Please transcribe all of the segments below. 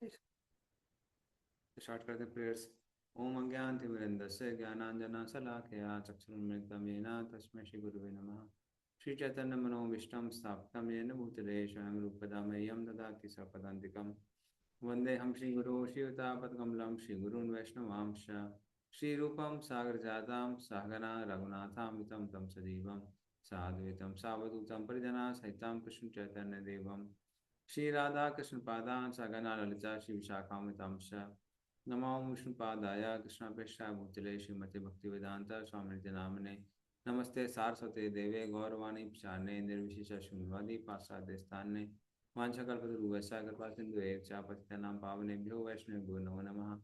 Start करते prayers. ओम अज्ञानतिमिरन्दस्य ज्ञानाञ्जनशलाकया चक्षुरुन्मिलितं येन तस्मै श्रीगुरुवे नमः। श्रीचैतन्यमनोभीष्टं स्थापितं येन भूतले स्वयं रूपदा मह्यं ददाति सपदान्तिकं। वन्देऽहं श्रीगुरो श्रीयुतापद्कमलं श्रीगुरून् वैष्णवांश्च श्रीरूपं सागरजातां सहगना रघुनाथान्वितं तं सजीवं साद्वैतं सावधूतं परिजनसहितं कृष्णचैतन्यदेवं श्रीराधाकृष्णपादान् सहगना ललिता श्रीविशाखान्वितांश्च नमो विष्णुपादाय कृष्णप्रेष्ठाय भूतले श्रीमते भक्तिवेदांत स्वामी नामने नमस्ते सारस्वते देवे गौरवाणी प्रचारणे निर्विशेष शून्यवादी पाश्चात्य स्थाने वांछाकल्पतरुभ्यश्च कृपा सिंधु एव च पतितानां पावनेभ्यो वैष्णवेभ्यो नमो नमः।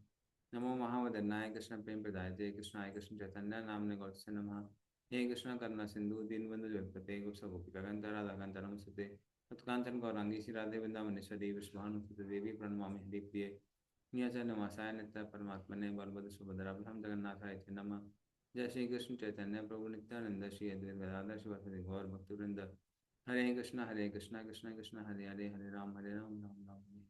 नमो महावदन्नाय कृष्ण प्रेम प्रदायते कृष्णाय कृष्ण चैतन्य नामने गौतस्य नमः। हे कृष्ण करुणा सिंधु दीनबंधु जगत्पते गोपीकांत राधाकांत नमस्ते तत्कांचन गौरांगी श्री राधे वृंदावनेश्वरी विष्णुभानुसुते देवी प्रणमामि हरिप्रिये नमसाय नित्य परमात्मने बलभद्र सुभद्रा जगन्नाथाय च नमः। जय श्री कृष्ण चैतन्य प्रभु नित्यानंद श्री अद्वैत गदाधर शिवासादि गौर भक्तवृंद हरे कृष्णा कृष्णा कृष्णा हरे हरे हरे राम राम राम हरे।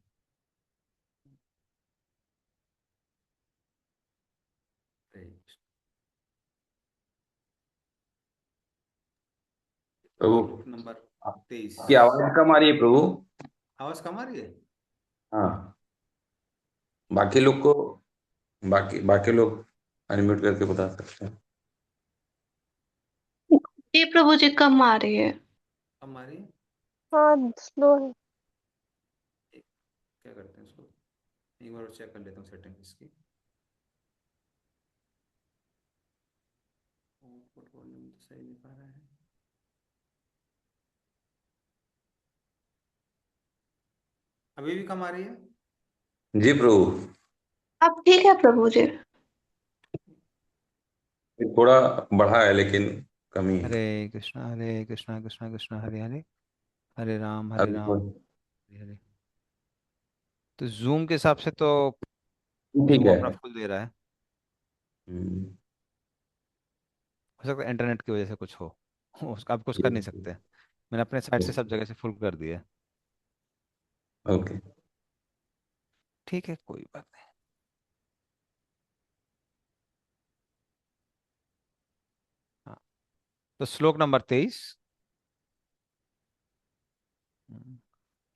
प्रभु नंबर 23। आपकी आवाज कम आ रही है प्रभु। आवाज कम आ रही है? हाँ, बाकी लोग को बाकी बाकी लोग अनम्यूट करके बता सकते हैं। जी प्रभु जी, कम आ रही है। कम आ रही है? हाँ, स्लो है। क्या करते हैं इसको, एक बार चेक कर लेता हूँ सेटिंग इसकी। आउटपुट वॉल्यूम तो सही दिखा रहा है। अभी भी कम आ रही है? जी प्रभु, अब ठीक है प्रभु जी। थोड़ा बढ़ा है लेकिन कमी है। हरे कृष्णा कृष्णा कृष्णा हरे हरे हरे राम अभी हरे हरे। तो जूम के हिसाब से तो ठीक जूम है। अपना फुल दे रहा है। हो सकता है इंटरनेट की वजह से कुछ हो उसका आप कुछ कर नहीं सकते। मैंने अपने साइड से सब जगह से फुल कर दिया है। ओके। ठीक है, कोई बात नहीं। हाँ, तो श्लोक नंबर 23।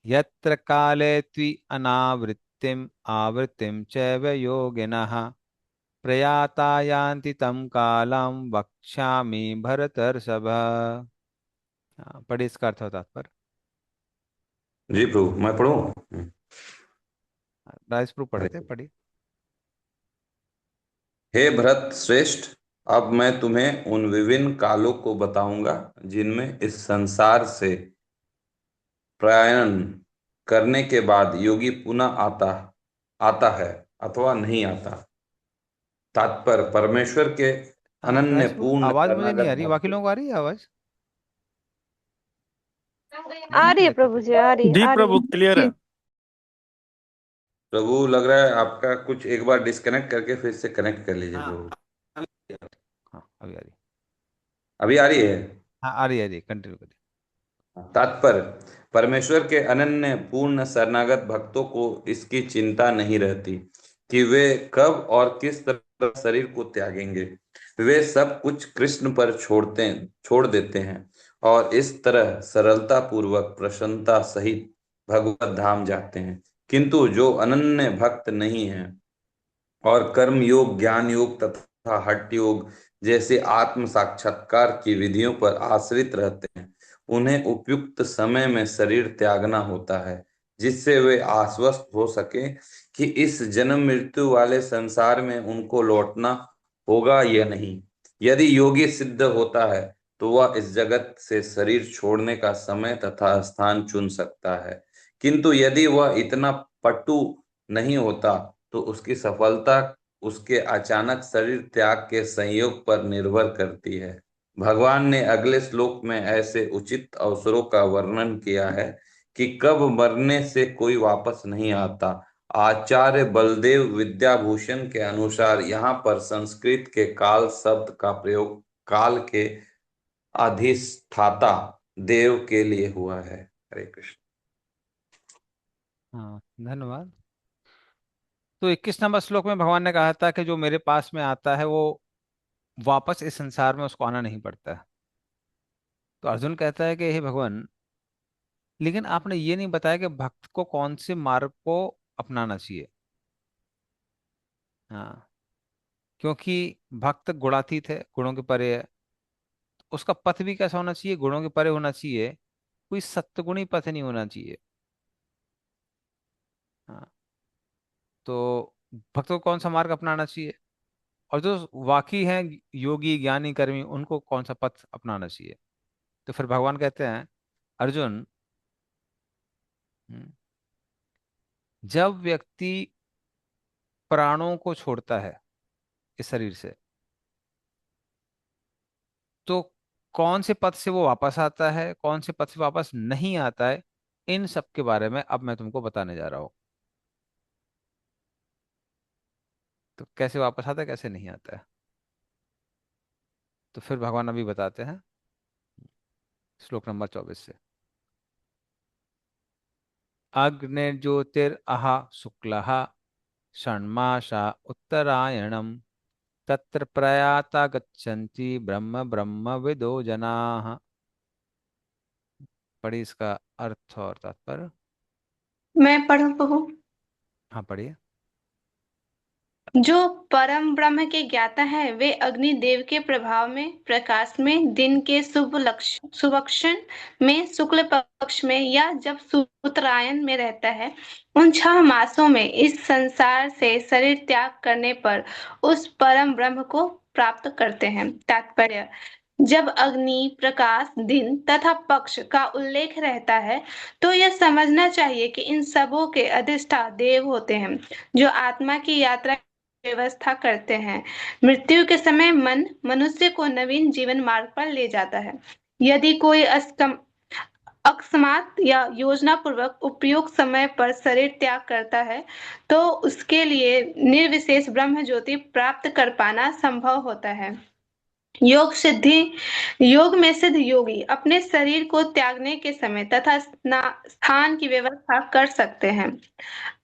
यत्र काले त्वि अनावृत्तिम आवृत्तिम चैव योगिनः प्रयाता यान्ति तं कालं वक्ष्यामि भरतर्षभ। पढ़िए इसका अर्थ और तात्पर्य। जी प्रभु, मैं पढ़ूं? राइस प्रूफ पढ़े थे, पढ़िए। हे भरत श्रेष्ठ, अब मैं तुम्हें उन विभिन्न कालों को बताऊंगा जिनमें इस संसार से प्रयाण करने के बाद योगी पुनः आता आता है अथवा नहीं आता। तात्पर्य परमेश्वर के अनन्य राइस प्रूफ, पूर्ण आवाज मुझे नहीं आ शरणागत रही, बाकी भक्तों। लोगों को आ रही है आवाज? आ नहीं रही क्या है दिक्कत प्रभु है? जी, आ रही है, जी आ रही प्रभु, है। क्लियर है। प्रभु लग रहा है आपका कुछ, एक बार डिस्कनेक्ट करके फिर से कनेक्ट कर लीजिए हाँ, प्रभु। हाँ अभी आ रही। अभी आ रही है? हाँ आ रही है, कंटिन्यू करिए। तात्पर्य परमेश्वर के अनन्य पूर्ण शरणागत भक्तों को इसकी चिंता नहीं रहती कि वे कब और किस तरह शरीर को त्यागेंगे। वे सब कुछ कृष्ण पर छोड़ देते हैं और इस तरह सरलता पूर्वक प्रसन्नता सहित भगवत धाम जाते हैं। किंतु जो अनन्य भक्त नहीं है और कर्म योग, ज्ञान योग तथा हठ योग जैसे आत्म साक्षात्कार की विधियों पर आश्रित रहते हैं, उन्हें उपयुक्त समय में शरीर त्यागना होता है, जिससे वे आश्वस्त हो सके कि इस जन्म मृत्यु वाले संसार में उनको लौटना होगा या नहीं। यदि योगी सिद्ध होता है तो वह इस जगत से शरीर छोड़ने का समय तथा स्थान चुन सकता है, किंतु यदि वह इतना पटु नहीं होता तो उसकी सफलता उसके अचानक शरीर त्याग के संयोग पर निर्भर करती है। भगवान ने अगले श्लोक में ऐसे उचित अवसरों का वर्णन किया है कि कब मरने से कोई वापस नहीं आता। आचार्य बलदेव विद्याभूषण के अनुसार यहाँ पर संस्कृत के काल शब्द का प्रयोग काल के अधिष्ठाता देव के लिए हुआ है। हरे कृष्ण। हाँ धन्यवाद। तो 21 नंबर श्लोक में भगवान ने कहा था कि जो मेरे पास में आता है वो वापस इस संसार में उसको आना नहीं पड़ता है। तो अर्जुन कहता है कि हे भगवान, लेकिन आपने ये नहीं बताया कि भक्त को कौन से मार्ग को अपनाना चाहिए। हाँ, क्योंकि भक्त गुणातीत है, गुणों के परे है। उसका पथ भी कैसा होना चाहिए? गुणों के परे होना चाहिए, कोई सत्गुणी पथ नहीं होना चाहिए। हाँ, तो भक्त को कौन सा मार्ग अपनाना चाहिए, और जो वाकई हैं योगी ज्ञानी कर्मी, उनको कौन सा पथ अपनाना चाहिए? तो फिर भगवान कहते हैं, अर्जुन, हम्म, जब व्यक्ति प्राणों को छोड़ता है इस शरीर से, तो कौन से पथ से वो वापस आता है, कौन से पथ से वापस नहीं आता है, इन सब के बारे में अब मैं तुमको बताने जा रहा हूँ। तो कैसे वापस आता है, कैसे नहीं आता है, तो फिर भगवान अभी बताते हैं श्लोक नंबर 24 से। अग्निर्ज्योतिरः शुक्लः षण्मासा उत्तरायणम् तत्र प्रयाता गच्छन्ति ब्रह्म ब्रह्म विदो जनाः। पढ़िए इसका अर्थ और तात्पर्य। मैं पढ़ूं प्रभु? हाँ, पढ़िए। जो परम ब्रह्म के ज्ञाता है वे अग्नि देव के प्रभाव में, प्रकाश में, दिन के शुभक्षण में, शुक्ल पक्ष में या जब उत्तरायण में रहता है, उन 6 मासों में इस संसार से शरीर त्याग करने पर उस परम ब्रह्म को प्राप्त करते हैं। तात्पर्य: जब अग्नि, प्रकाश, दिन तथा पक्ष का उल्लेख रहता है तो यह समझना चाहिए कि इन सबों के अधिष्ठा देव होते हैं, जो आत्मा की यात्रा व्यवस्था करते हैं। मृत्यु के समय मन मनुष्य को नवीन जीवन मार्ग पर ले जाता है। यदि कोई अकस्मात या योजना पूर्वक उपयुक्त समय पर शरीर त्याग करता है तो उसके लिए निर्विशेष ब्रह्म ज्योति प्राप्त कर पाना संभव होता है। योग में सिद्ध योगी अपने शरीर को त्यागने के समय तथा स्थान की व्यवस्था कर सकते हैं।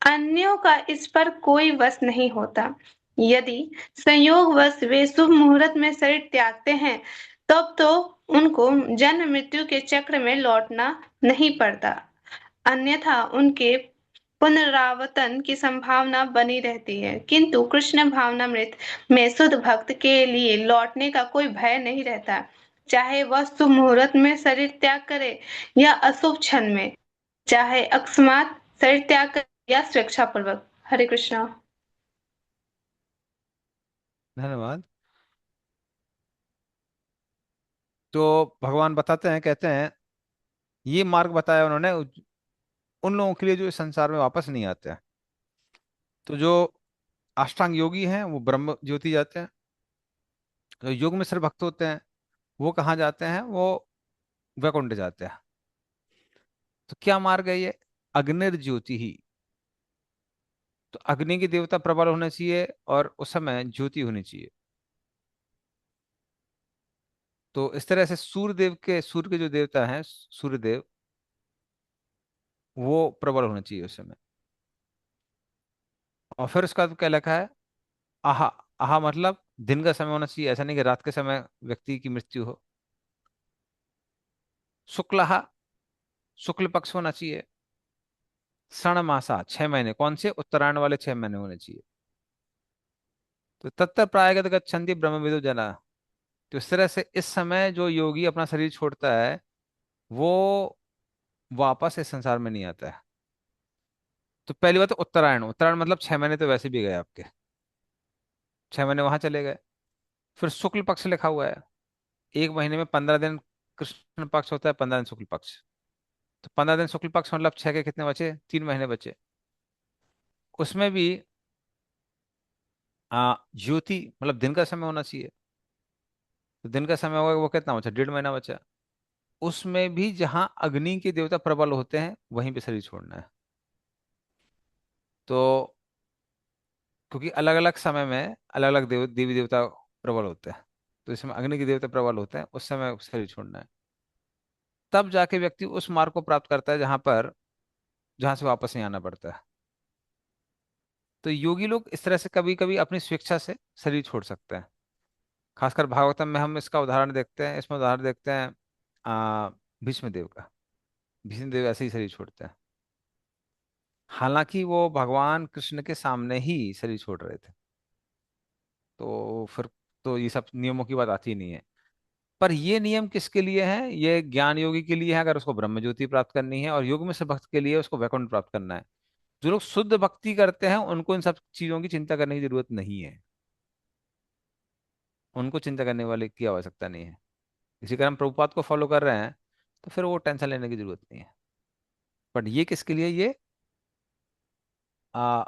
अन्यों का इस पर कोई वश नहीं होता। यदि संयोगवश वे शुभ मुहूर्त में शरीर त्यागते हैं तब तो उनको जन्म मृत्यु के चक्र में लौटना नहीं पड़ता, अन्यथा उनके पुनरावर्तन की संभावना बनी रहती है। किंतु कृष्ण भावनामृत में शुद्ध भक्त के लिए लौटने का कोई भय नहीं रहता, चाहे वह शुभ मुहूर्त में शरीर त्याग करे या अशुभ क्षण में, चाहे अकस्मात शरीर त्याग करे या स्वेच्छा पूर्वक। हरे कृष्णा। धन्यवाद। तो भगवान बताते हैं, कहते हैं, ये मार्ग बताया उन्होंने उन लोगों के लिए जो इस संसार में वापस नहीं आते हैं। तो जो अष्टांग योगी हैं वो ब्रह्म ज्योति जाते हैं। जो योग में सिर्फ भक्त होते हैं वो कहाँ जाते हैं? वो वैकुंठ जाते हैं। तो क्या मार्ग है ये? अग्निर्ज्योति ही। तो अग्नि की देवता प्रबल होना चाहिए और उस समय ज्योति होनी चाहिए। तो इस तरह से सूर्य के जो देवता हैं, सूर्यदेव, वो प्रबल होना चाहिए उस समय। और फिर उसका क्या लिखा है? आहा। आहा मतलब दिन का समय होना चाहिए, ऐसा नहीं कि रात के समय व्यक्ति की मृत्यु हो। शुक्लहा, शुक्ल पक्ष होना चाहिए। षण मासा, 6 महीने। कौन से? उत्तरायण वाले 6 महीने होने चाहिए। तो तत्त प्रायगत गच्छन्ति ब्रह्मविदो जना। तो इस तरह से इस समय जो योगी अपना शरीर छोड़ता है वो वापस इस संसार में नहीं आता है। तो पहली बात तो उत्तरायण। उत्तरायण मतलब 6 महीने तो वैसे भी गए आपके, 6 महीने वहां चले गए। फिर शुक्ल पक्ष लिखा हुआ है, 1 महीने में 15 दिन कृष्ण पक्ष होता है, 15 दिन शुक्ल पक्ष। तो 15 दिन शुक्ल पक्ष मतलब 6 के कितने बचे? 3 महीने बचे। उसमें भी ज्योति मतलब दिन का समय होना चाहिए। तो दिन का समय होगा, वो कितना बचा? 1.5 महीना बचा। उसमें भी जहां अग्नि के देवता प्रबल होते हैं वहीं पे शरीर छोड़ना है। तो क्योंकि अलग अलग समय में अलग अलग देवी देवता प्रबल होते हैं, तो इसमें अग्नि के देवता प्रबल होते हैं, उस समय शरीर छोड़ना है। तब जाके व्यक्ति उस मार्ग को प्राप्त करता है जहां से वापस नहीं आना पड़ता है। तो योगी लोग इस तरह से कभी कभी अपनी स्वेच्छा से शरीर छोड़ सकते हैं। खासकर भागवतम में हम इसका उदाहरण देखते हैं, इसमें उदाहरण देखते हैं आ भीष्म देव का। भीष्म देव ऐसे ही शरीर छोड़ते हैं, हालांकि वो भगवान कृष्ण के सामने ही शरीर छोड़ रहे थे। तो फिर तो ये सब नियमों की बात आती नहीं है। पर ये नियम किसके लिए है? ये ज्ञान योगी के लिए है, अगर उसको ब्रह्म ज्योति प्राप्त करनी है, और योग में से भक्त के लिए उसको वैकुंठ प्राप्त करना है। जो लोग शुद्ध भक्ति करते हैं उनको इन सब चीजों की चिंता करने की जरूरत नहीं है। उनको चिंता करने वाले की आवश्यकता नहीं है। इसी कारण हम प्रभुपाद को फॉलो कर रहे हैं, तो फिर वो टेंशन लेने की जरूरत नहीं है। बट ये किसके लिए? ये आ,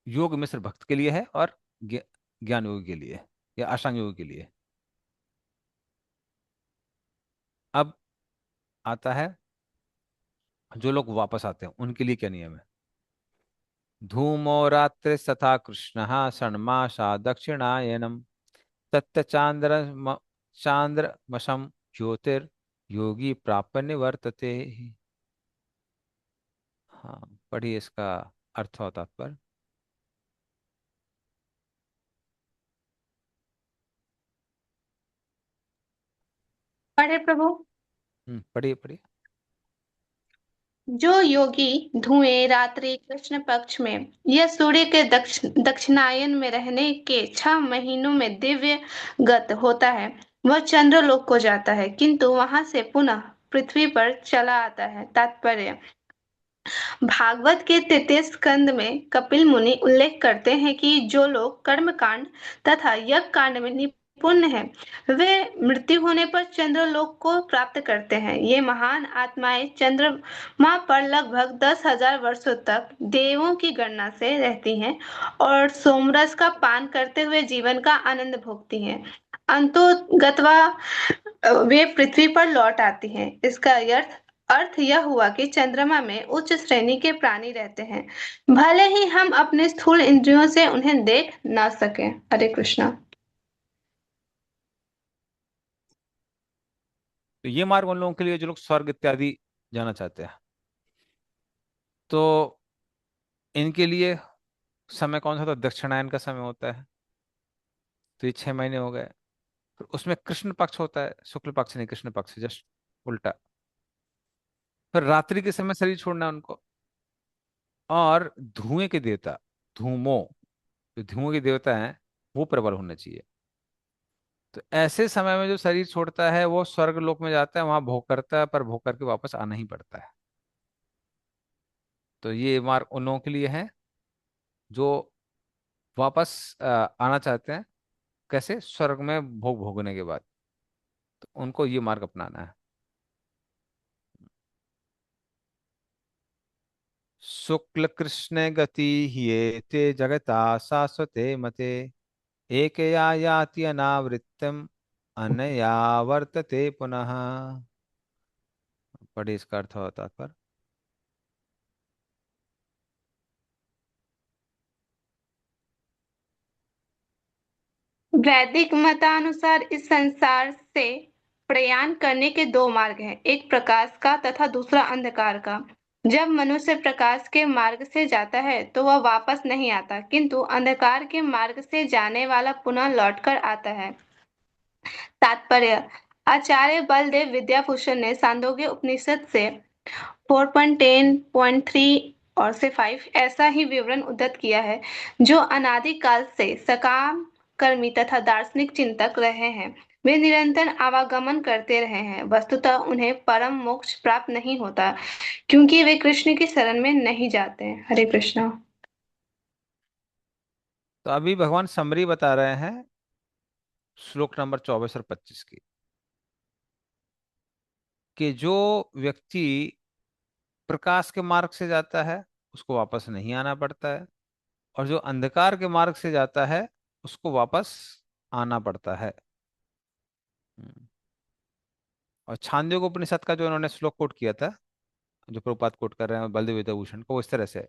योग मिश्र भक्त के लिए है, और ज्ञान योगी के लिए, या अष्टांग योगी के लिए। अब आता है जो लोग वापस आते हैं उनके लिए क्या नियम है। धूमो रात्रि तथा कृष्ण षण्मासा दक्षिणायनम तत्त चांद्रमशम ज्योतिर्योगी प्राप्य निवर्तते। हाँ, पढ़िए इसका अर्थ और तात्पर्य। पढ़े प्रभु। पढ़िए पढ़िए। जो योगी धुएं रात्रि कृष्ण पक्ष में या सूर्य के दक्षिणायन में रहने के 6 महीनों में दिव्य गत होता है, वह चंद्रलोक को जाता है, किंतु वहां से पुनः पृथ्वी पर चला आता है। तात्पर्य: भागवत के 33 स्कंद में कपिल मुनि उल्लेख करते हैं कि जो लोग कर्म कांड तथा यज्ञ कांड में निपुण हैं, वे मृत्यु होने पर चंद्रलोक को प्राप्त करते हैं। ये महान आत्माएं चंद्रमा पर लगभग 10,000 वर्षों तक देवों की गणना से रहती हैं और सोमरस का पान करते हुए जीवन का आनंद भोगती हैं। अंतोगत्वा वे पृथ्वी पर लौट आती हैं। इसका अर्थ यह हुआ कि चंद्रमा में उच्च श्रेणी के प्राणी रहते हैं, भले ही हम अपने स्थूल इंद्रियों से उन्हें देख ना सकें। हरे कृष्णा। तो ये मार्ग उन लोगों के लिए जो लोग स्वर्ग इत्यादि जाना चाहते हैं। तो इनके लिए समय कौन सा होता है? दक्षिणायन का समय होता है। तो ये 6 महीने हो गए। फिर उसमें कृष्ण पक्ष होता है, शुक्ल पक्ष नहीं, कृष्ण पक्ष, जस्ट उल्टा। फिर रात्रि के समय शरीर छोड़ना है उनको। और धुएं के देवता, धूमो, जो धुएं के देवता हैं, वो प्रबल होना चाहिए। तो ऐसे समय में जो शरीर छोड़ता है वो स्वर्ग लोक में जाता है, वहां भोग करता है, पर भोग करके वापस आना ही पड़ता है। तो ये मार्ग उन लोगों के लिए है जो वापस आना चाहते हैं। कैसे? स्वर्ग में भोग भोगने के बाद। तो उनको ये मार्ग अपनाना है। शुक्ल कृष्ण गति ये ते जगता शाश्वते मते एकया याति अनावृत्तम अनया वर्तते पुनः। पढ़िए इसका अर्थ और तात्पर्य। वैदिक मतानुसार इस संसार से प्रयाण करने के 2 मार्ग हैं, एक प्रकाश का तथा दूसरा अंधकार का। जब मनुष्य प्रकाश के मार्ग से जाता है तो वह वापस नहीं आता, किंतु अंधकार के मार्ग से जाने वाला पुनः लौटकर आता है। तात्पर्य: आचार्य बलदेव विद्याभूषण ने छांदोग्य उपनिषद से 4.10.3 और से 5 ऐसा ही विवरण उद्धृत किया है। जो अनादिकाल से सकाम कर्मी तथा दार्शनिक चिंतक रहे हैं, वे निरंतर आवागमन करते रहे हैं, वस्तुतः उन्हें परम मोक्ष प्राप्त नहीं होता, क्योंकि वे कृष्ण की शरण में नहीं जाते। हरे कृष्णा। तो अभी भगवान समरी बता रहे हैं श्लोक नंबर 24 और 25 की, कि जो व्यक्ति प्रकाश के मार्ग से जाता है उसको वापस नहीं आना पड़ता है, और जो अंधकार के मार्ग से जाता है उसको वापस आना पड़ता है। हम्म। और छांदोग्य उपनिषद का जो इन्होंने श्लोक कोट किया था, जो प्रभुपाद कोट कर रहे हैं बलदेव विद्याभूषण को, वो इस तरह से है,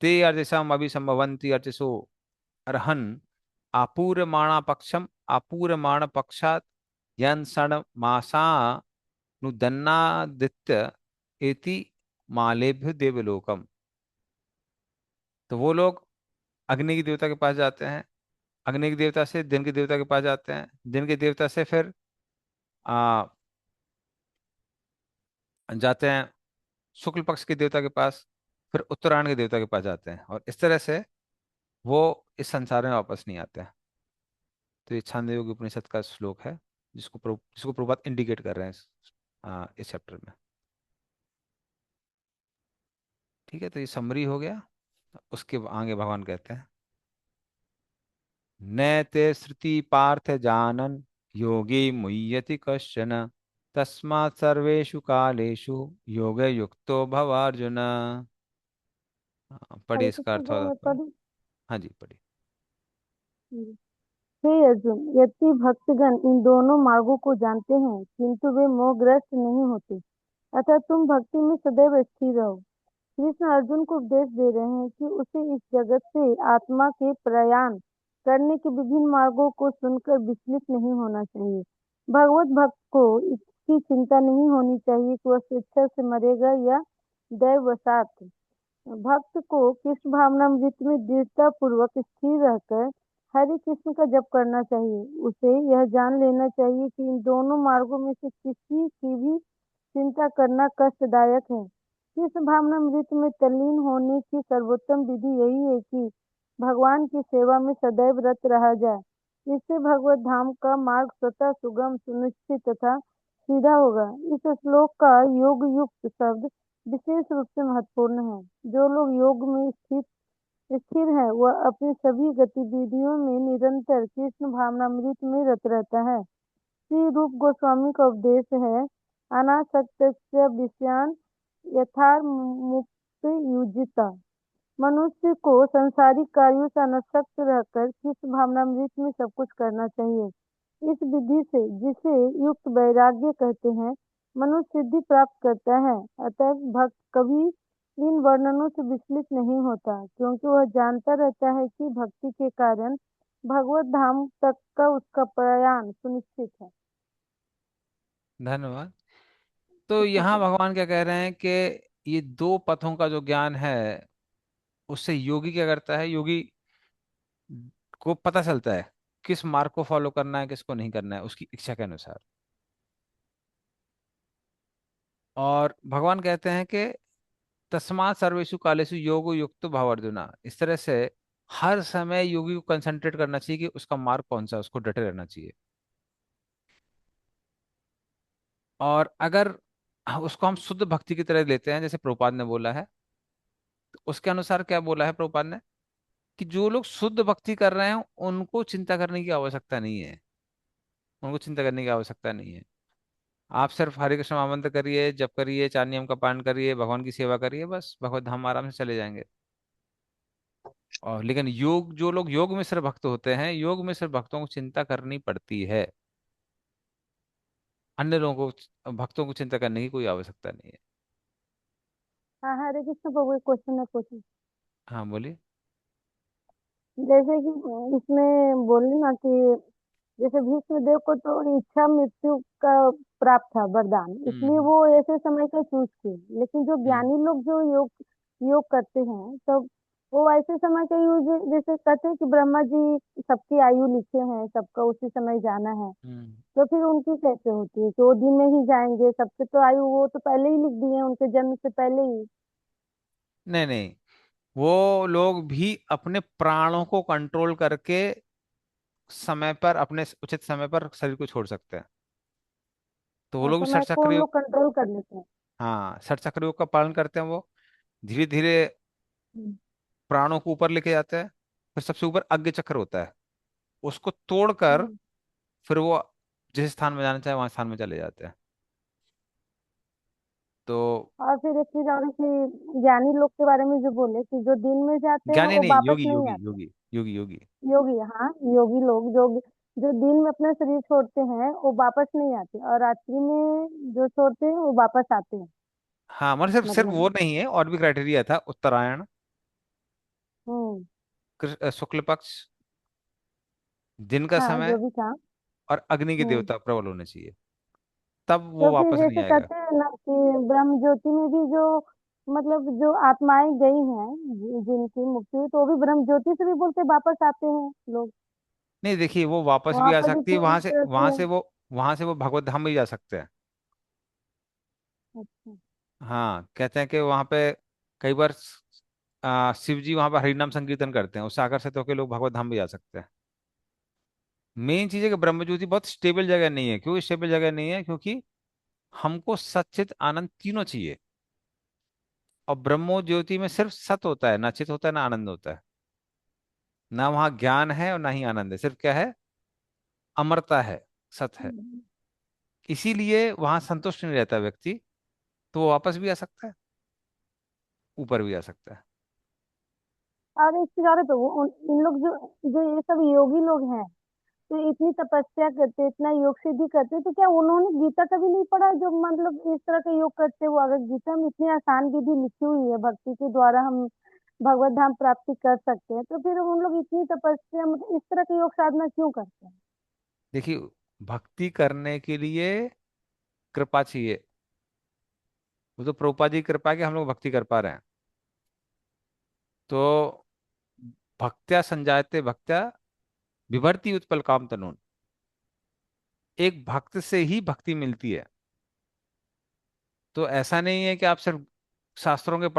ते अर्जसम अभिसंभवन्ति अर्चसो अर्हन् आपूर्यमाणा पक्षम आपूर्यमाण पक्षात यन षण मासा नुदन्नादित्य एति मालेभ्य देवलोकम। तो वो लोग अग्नि के देवता के पास जाते हैं, अग्नि के देवता से दिन के देवता के पास जाते हैं, दिन के देवता से फिर आ, जाते हैं शुक्ल पक्ष के देवता के पास, फिर उत्तरायण के देवता के पास जाते हैं, और इस तरह से वो इस संसार में वापस नहीं आते हैं। तो ये छांदोग्य योगी उपनिषद का श्लोक है, जिसको प्रभुपाद इंडिकेट कर रहे हैं इस चैप्टर में। ठीक है, तो ये समरी हो गया। उसके आगे भगवान कहते हैं, नैते श्रुति पार्थ जानन योगी मुह्यति कश्चन तस्मात् सर्वेषु कालेषु योग युक्तो भव अर्जुन। पढ़िए, हरे इसका कृष्ण अर्थ मैं होता है। पढ़ूं? हाँ जी, पढ़िए। हे अर्जुन, यदि भक्तगण इन दोनों मार्गों को जानते हैं किंतु वे मोहग्रस्त नहीं होते, अतः तुम भक्ति में सदैव स्थिर रहो। कृष्ण अर्जुन को उपदेश दे रहे हैं कि उसे इस जगत से आत्मा के प्रयाण करने के विभिन्न मार्गों को सुनकर विचलित नहीं होना चाहिए। भगवत भक्त को इसकी चिंता नहीं होनी चाहिए कि वह स्वेच्छा से मरेगा या दैववशात। भक्त को कृष्ण भावनामृत में दृढ़ता पूर्वक स्थिर रहकर हरे कृष्ण का जप करना चाहिए। उसे यह जान लेना चाहिए कि इन दोनों मार्गों में से किसी की भी चिंता करना कष्टदायक है। कृष्ण भावनामृत में तल्लीन होने की सर्वोत्तम विधि यही है कि भगवान की सेवा में सदैव रत रहा जाए। इससे भगवत धाम का मार्ग स्वतः सुगम, सुनिश्चित तथा सीधा होगा। इस श्लोक का योग युक्त शब्द विशेष रूप से महत्वपूर्ण है। जो लोग योग में स्थिर है वह अपनी सभी गतिविधियों में निरंतर कृष्ण भावनामृत में रत रहता है। श्री रूप गोस्वामी का उपदेश है, अनासक्तस्य विषयान यथार्थ युजिता। मनुष्य को संसारिक कार्यों से अनासक्त रहकर कृष्ण भावनामृत में सब कुछ करना चाहिए। इस विधि से, जिसे युक्त वैराग्य कहते हैं, मनुष्य सिद्धि प्राप्त करता है। अतः भक्त कभी इन वर्णनों से विचलित नहीं होता, क्योंकि वह जानता रहता है कि भक्ति के कारण भगवत धाम तक का उसका प्रयाण सुनिश्चित है। धन्यवाद। तो कृष्ण यहाँ को भगवान क्या कह रहे हैं कि ये दो पथों का जो ज्ञान है, उससे योगी क्या करता है, योगी को पता चलता है किस मार्ग को फॉलो करना है, किसको नहीं करना है, उसकी इच्छा के अनुसार। और भगवान कहते हैं कि तस्मात् सर्वेषु कालेषु योगो युक्तो भव अर्जुना। इस तरह से हर समय योगी को कंसंट्रेट करना चाहिए कि उसका मार्ग कौन सा है, उसको डटे रहना चाहिए। और अगर उसको हम शुद्ध भक्ति की तरह लेते हैं, जैसे प्रभुपाद ने बोला है, तो उसके अनुसार क्या बोला है प्रभुपाद ने, कि जो लोग शुद्ध भक्ति कर रहे हैं उनको चिंता करने की आवश्यकता नहीं है, उनको चिंता करने की आवश्यकता नहीं है। आप सिर्फ हरे कृष्ण महामंत्र करिए, जप करिए, चार नियम का पालन करिए, भगवान की सेवा करिए, बस भगवत धाम आराम से चले जाएंगे। और लेकिन योग, जो लोग योग में सिर्फ भक्त होते हैं, योग में सिर्फ भक्तों को चिंता करनी पड़ती है, अन्य लोगों को, भक्तों को चिंता करने की कोई आवश्यकता नहीं है। हाँ, हरे कृष्ण प्रभु, एक क्वेश्चन है क्वेश्चन। हाँ, बोलिए। जैसे कि इसमें बोले ना कि जैसे भीष्म देव को तो इच्छा मृत्यु का प्राप्त था वरदान, इसलिए हम्म। वो ऐसे समय का चूज किए। लेकिन जो हम्म। ज्ञानी लोग जो योग योग करते हैं, तो वो ऐसे समय का यूज, जैसे कहते हैं कि ब्रह्मा जी सबकी आयु लिखे हैं, सबका उसी समय जाना है, हम्म। तो फिर उनकी कैसे होती है कि वो दिन में ही जाएंगे? सबके तो आयु वो तो पहले ही लिख दिए हैं, उनके जन्म से पहले ही। नहीं नहीं, वो लोग भी अपने प्राणों को कंट्रोल करके समय पर, अपने उचित समय पर शरीर को छोड़ सकते हैं। तो वो और लोग भी समय षट को चक्र हम योग, लोग कंट्रोल कर लेते हैं। हाँ, षट चक्र योग का पालन करते हैं। वो धीरे धीरे हम्म, प्राणों को ऊपर लेके जाते हैं। फिर सबसे ऊपर आज्ञा चक्र होता है, उसको तोड़कर हम्म। फिर वो जिस स्थान में जाना चाहे वहां स्थान में चले जाते हैं। तो और फिर एक चीज और है कि ज्ञानी लोग के बारे में जो बोले कि जो दिन में जाते हैं ज्ञानी वो नहीं, वापस योगी नहीं योगी आते। योगी योगी योगी। योगी, हाँ, योगी लोग जो जो दिन में अपना शरीर छोड़ते हैं वो वापस नहीं आते, और रात्रि में जो छोड़ते हैं वो वापस आते हैं। हाँ, मतलब सिर्फ सिर्फ मतलब। वो नहीं है, और भी क्राइटेरिया था। उत्तरायण, हम्म। शुक्ल पक्ष, दिन का हाँ, समय, जो भी था। और अग्नि के हम्म। देवता प्रबल होने चाहिए, तब वो तो फिर वापस नहीं जैसे आएगा। कहते हैं ना कि ब्रह्म ज्योति में भी जो मतलब जो आत्माएं गई हैं, जिनकी मुक्ति हुई, तो वो भी ब्रह्म ज्योति से भी बोलते वापस आते हैं लोग। नहीं देखिए, वो वापस भी वहां आ पर भी सकती है, पूरी वहां से तरह वहां से। से वो वहां से वो भगवत धाम भी जा सकते हैं। अच्छा। हाँ, कहते हैं कि वहां पे कई बार शिव जी वहां पर हरिनाम संकीर्तन करते हैं, उससे आकर्षित होकर लोग भगवत धाम भी जा सकते हैं। मेन चीज है कि ब्रह्म ज्योति बहुत स्टेबल जगह नहीं है। क्यों स्टेबल जगह नहीं है? क्योंकि हमको सच्चित आनंद तीनों चाहिए, और ब्रह्मो ज्योति में सिर्फ सत होता है, ना चित होता है ना आनंद होता है। ना वहाँ ज्ञान है और ना ही आनंद है, सिर्फ क्या है? अमरता है, सत है। हम्म। इसीलिए वहां संतुष्ट नहीं रहता व्यक्ति, तो वो वापस भी आ सकता है, ऊपर भी आ सकता है। और इसके बारे तो इन लोग जो जो ये सब योगी लोग हैं, तो इतनी तपस्या करते, इतना योग सिद्धि करते, तो क्या उन्होंने गीता कभी नहीं पढ़ा? जो मतलब इस तरह का योग करते, वो अगर गीता में इतनी आसान विधि लिखी हुई है, भक्ति के द्वारा हम भगवत धाम प्राप्ति कर सकते हैं, तो फिर उन लोग इतनी तपस्या, मतलब इस तरह की योग साधना क्यों करते हैं? देखिए, भक्ति करने के लिए कृपा चाहिए। वो तो प्रभुपाद जी की कृपा है कि हम लोग भक्ति कर पा रहे हैं। तो भक्त्या संजायते भक्त्या विभर्ति उत्पल काम तनून। एक भक्त से ही भक्ति मिलती है। तो ऐसा नहीं है कि आप सिर्फ शास्त्रों को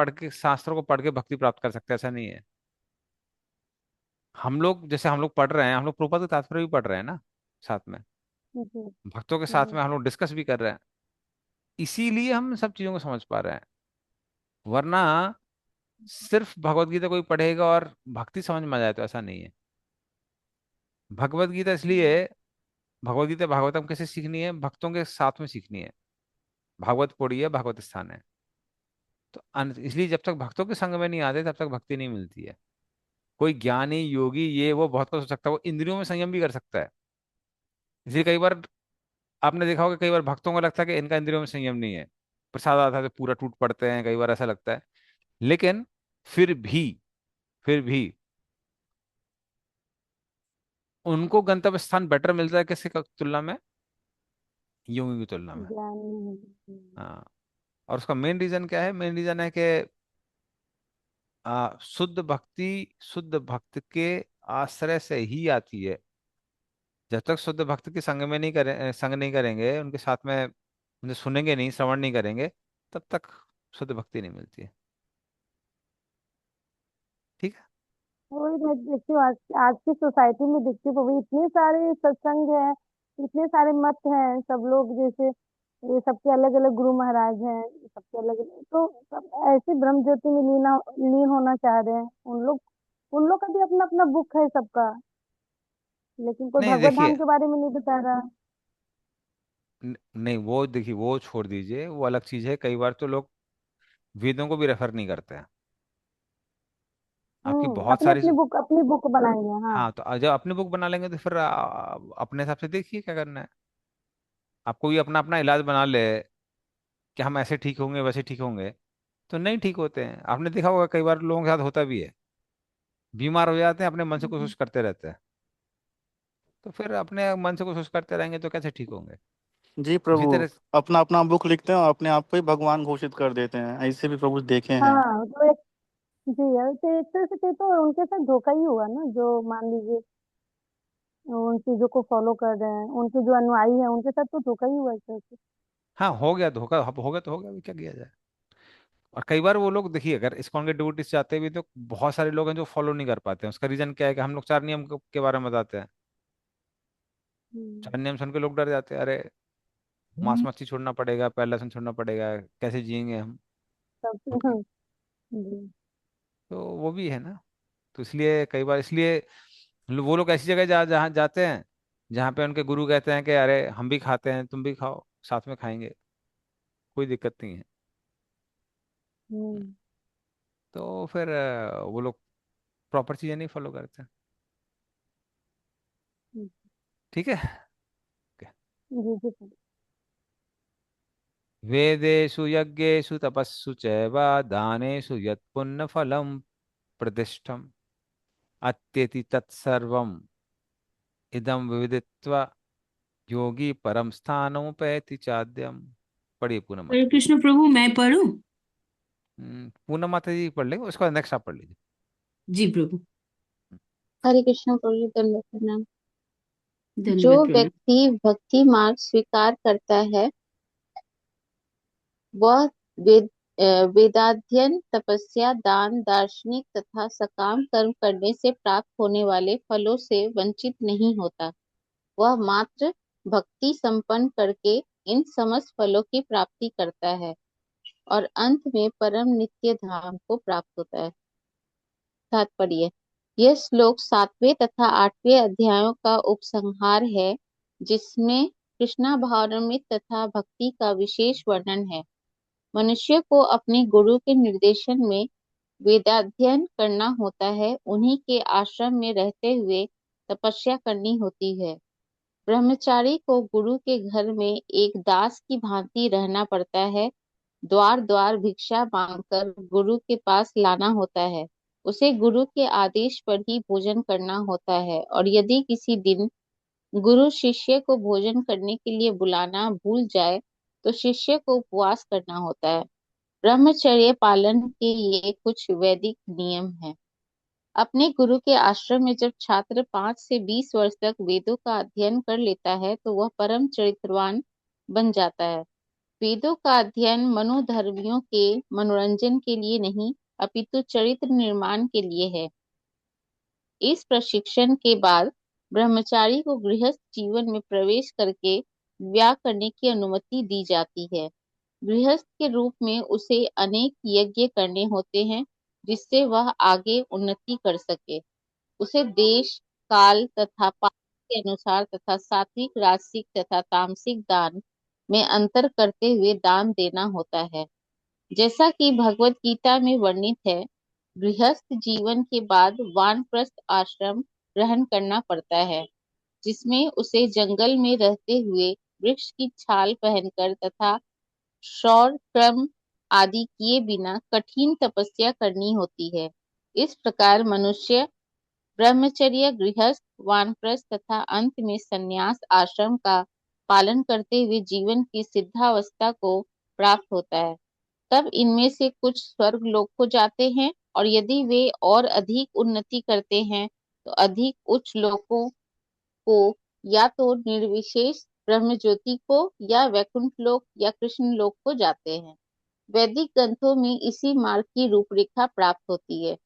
पढ़ के भक्ति प्राप्त कर सकते हैं, ऐसा नहीं है। हम लोग जैसे हम लोग पढ़ रहे हैं, हम लोग प्रभुपाद के तात्पर्य भी पढ़ रहे हैं ना साथ में, जी। भक्तों के साथ जी। में हम लोग डिस्कस भी कर रहे हैं। इसीलिए हम सब चीजों को समझ पा रहे हैं। वरना सिर्फ भगवत गीता कोई पढ़ेगा और भक्ति समझ में आ जाए, तो ऐसा नहीं है। भगवत गीता इसलिए, भगवत गीता भागवतम कैसे सीखनी है? भक्तों के साथ में सीखनी है। भागवत पढ़िए, भागवत स्थान है। तो इसलिए जब तक भक्तों के संग में नहीं आते, तब तक भक्ति नहीं मिलती है। कोई ज्ञानी योगी ये वो बहुत कुछ हो सकता है, वो इंद्रियों में संयम भी कर सकता है। इसलिए कई बार आपने देखा होगा, कई बार भक्तों को लगता है कि इनका इंद्रियों में संयम नहीं है, प्रसाद आता है तो पूरा टूट पड़ते हैं, कई बार ऐसा लगता है। लेकिन फिर भी फिर भी उनको गंतव्य स्थान बेटर मिलता है किसकी तुलना में? योगी की तुलना में। ज्ञान नहीं है। हाँ। और उसका मेन रीजन क्या है? मेन रीजन है कि शुद्ध भक्त के आश्रय से ही आती है। जब तक शुद्ध भक्त के संग नहीं करेंगे, उनके साथ में उन्हें सुनेंगे नहीं, श्रवण नहीं करेंगे, तब तक शुद्ध भक्ति नहीं मिलती है। ठीक है। वही मैं देखती हूँ, आज आज की सोसाइटी में देखती हूँ, वो इतने सारे सत्संग हैं, इतने सारे मत हैं, सब लोग जैसे ये सबके अलग अलग गुरु महाराज हैं, सबके अलग अलग, तो सब ऐसे ब्रह्म ज्योति में लीन होना चाह रहे हैं उन लोग का भी अपना अपना बुक है सबका, लेकिन कोई नहीं भगवत देखिए, धाम के बारे में नहीं बता रहा। नहीं वो देखिए, वो छोड़ दीजिए, वो अलग चीज है। कई बार तो लोग वेदों को भी रेफर नहीं करते हैं। आपकी बहुत अपने सारी अपनी बुक बनाएंगे, हाँ। हाँ, तो जब अपनी बुक बना लेंगे तो फिर अपने हिसाब से देखिए क्या करना है। आपको भी अपना अपना इलाज बना ले कि हम ऐसे ठीक होंगे, वैसे ठीक होंगे, तो नहीं ठीक होते हैं। आपने देखा होगा कई बार लोगों के साथ होता भी है, बीमार हो जाते हैं, अपने मन से हम्म। कोशिश करते रहते हैं। तो फिर अपने मन से कोशिश करते रहेंगे तो कैसे ठीक होंगे? जी उसी प्रभु, तरह अपना अपना बुक लिखते हैं और अपने आप को ही भगवान घोषित कर देते हैं, ऐसे भी प्रभु देखे हैं। हाँ, तो जी यार, तो एक तरह से कहे तो उनके साथ धोखा ही हुआ ना, जो मान लीजिए उन चीजों को फॉलो कर रहे हैं, उनके जो अनुयायी हैं उनके साथ तो धोखा ही हुआ एक तरह से। हाँ, हो गया धोखा, अब हो गया तो हो गया, अभी क्या किया जाए। और कई बार वो लोग देखिए, अगर इस्कॉन के डिवोटीज जाते भी तो बहुत सारे लोग हैं जो फॉलो नहीं कर पाते हैं। उसका रीजन क्या है? कि हम लोग चार नियम के बारे में बताते हैं। हम्म। चार नियम सुन के लोग डर जाते हैं, अरे मांस मच्छी छोड़ना पड़ेगा, प्याला लहसुन छोड़ना पड़ेगा, कैसे जिएंगे हम छूट के? सब। जी। तो वो भी है ना। तो इसलिए कई बार, इसलिए वो लोग ऐसी जगह जहाँ जाते हैं जहाँ पे उनके गुरु कहते हैं कि अरे हम भी खाते हैं, तुम भी खाओ, साथ में खाएंगे, कोई दिक्कत नहीं है। हम्म। तो फिर वो लोग प्रॉपर चीजें नहीं फॉलो करते। ठीक है। जी जी सर। वेदेषु यज्ञेषु तपस्सु चैव दानेषु यत् पुण्यफलं प्रतिष्ठम् अत्येति तत्सर्वम् इदं विविदित्वा योगी परम स्थानमुपैति चाद्यम। पढ़िए पूर्ण मत हरे को। कृष्ण प्रभु, मैं पढ़ूं? पूनम माता जी पढ़ लेंगे, उसके बाद नेक्स्ट आप पढ़ लीजिए। जी प्रभु। हरे कृष्ण प्रभु, दंडवत प्रणाम। जो धन्यवाद प्रभु। व्यक्ति भक्ति मार्ग स्वीकार करता है वह वेद वेदाध्ययन, तपस्या, दान, दार्शनिक तथा सकाम कर्म करने से प्राप्त होने वाले फलों से वंचित नहीं होता। वह मात्र भक्ति संपन्न करके इन समस्त फलों की प्राप्ति करता है और अंत में परम नित्य धाम को प्राप्त होता है। तात्पर्य: यह श्लोक 7वें तथा 8वें अध्यायों का उपसंहार है, जिसमें कृष्णाभावनामृत तथा भक्ति का विशेष वर्णन है। मनुष्य को अपने गुरु के निर्देशन में वेदाध्ययन करना होता है, उन्हीं के आश्रम में रहते हुए तपस्या करनी होती है। ब्रह्मचारी को गुरु के घर में एक दास की भांति रहना पड़ता है। द्वार द्वार भिक्षा मांगकर गुरु के पास लाना होता है। उसे गुरु के आदेश पर ही भोजन करना होता है और यदि किसी दिन गुरु शिष्य को भोजन करने के लिए बुलाना भूल जाए तो शिष्य को उपवास करना होता है। ब्रह्मचर्य पालन के ये कुछ वैदिक नियम हैं। अपने गुरु के आश्रम में जब छात्र 5 से 20 वर्ष तक वेदों का अध्ययन कर लेता है तो वह परम चरित्रवान बन जाता है। वेदों का अध्ययन मनोधर्मियों के मनोरंजन के लिए नहीं, अपितु चरित्र निर्माण के लिए है। इस प्रशिक्षण के बाद ब्रह्मचारी को गृहस्थ जीवन में प्रवेश करके विवाह करने की अनुमति दी जाती है। गृहस्थ के रूप में उसे अनेक यज्ञ करने होते हैं, जिससे वह आगे उन्नति कर सके। उसे देश, काल तथा पात्र के अनुसार तथा सात्विक, राजसिक तथा तामसिक दान में अंतर करते हुए दान देना होता है। जैसा कि भगवत गीता में वर्णित है, गृहस्थ जीवन के बाद वानप्रस्थ आश्रम ग्रहण करना पड़ता है, जिसमें उसे जंगल में रहते हुए वृक्ष की छाल पहनकर तथा शौर क्रम आदि किए बिना कठिन तपस्या करनी होती है। इस प्रकार मनुष्य ब्रह्मचर्य, गृहस्थ, वानप्रस्थ तथा अंत में संन्यास आश्रम का पालन करते हुए जीवन की सिद्धावस्था को प्राप्त होता है। तब इनमें से कुछ स्वर्ग लोक को जाते हैं और यदि वे और अधिक उन्नति करते हैं तो अधिक उच्च लोकों को या तो निर्विशेष ब्रह्म ज्योति को या वैकुंठ लोक या कृष्ण लोक को जाते हैं। वैदिक ग्रंथों में इसी मार्ग की रूपरेखा प्राप्त होती है,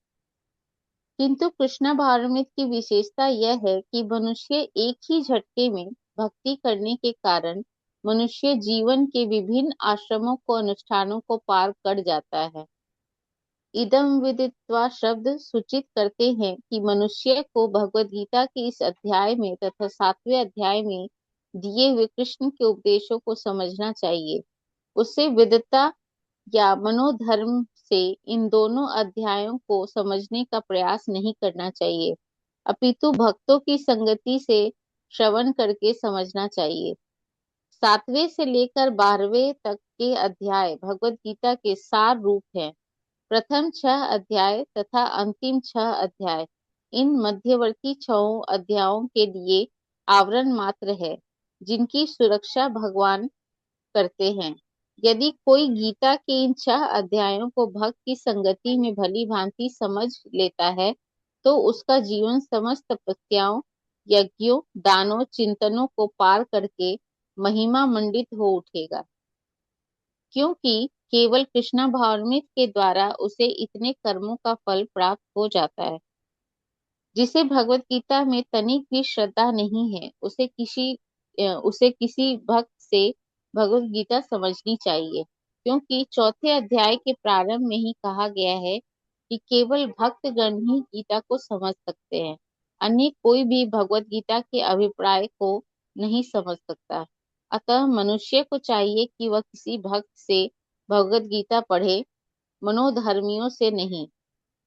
किंतु कृष्णाभावनामृत की विशेषता यह है कि मनुष्य एक ही झटके में भक्ति करने के कारण मनुष्य जीवन के विभिन्न आश्रमों को अनुष्ठानों को पार कर जाता है। इदम विदित्वा शब्द सूचित करते हैं कि मनुष्य को भगवद गीता के इस अध्याय में तथा 7वें अध्याय में दिए हुए कृष्ण के उपदेशों को समझना चाहिए। उससे विदता या मनोधर्म से इन दोनों अध्यायों को समझने का प्रयास नहीं करना चाहिए, अपितु भक्तों की संगति से श्रवण करके समझना चाहिए। 7वें से लेकर 12वें तक के अध्याय भगवत गीता के सार रूप हैं। प्रथम 6 अध्याय तथा अंतिम 6 अध्याय इन मध्यवर्ती 6 अध्यायों के लिए आवरण मात्र है, जिनकी सुरक्षा भगवान करते हैं। यदि कोई गीता के इन 6 अध्यायों को भक्त की संगति में भली भांति समझ लेता है तो उसका जीवन समस्त तपस्याओं, यज्ञों, दानों, चिंतनों को पार करके महिमा मंडित हो उठेगा, क्योंकि केवल कृष्णा भावामृत के द्वारा उसे इतने कर्मों का फल प्राप्त हो जाता है। जिसे भगवत गीता में तनिक भी श्रद्धा नहीं है, उसे किसी भक्त से भगवत गीता समझनी चाहिए, क्योंकि 4थे अध्याय के प्रारंभ में ही कहा गया है कि केवल भक्तगण ही गीता को समझ सकते हैं, अन्य कोई भी भगवत गीता के अभिप्राय को नहीं समझ सकता। अतः मनुष्य को चाहिए कि वह किसी भक्त से भगवत गीता पढ़े, मनोधर्मियों से नहीं।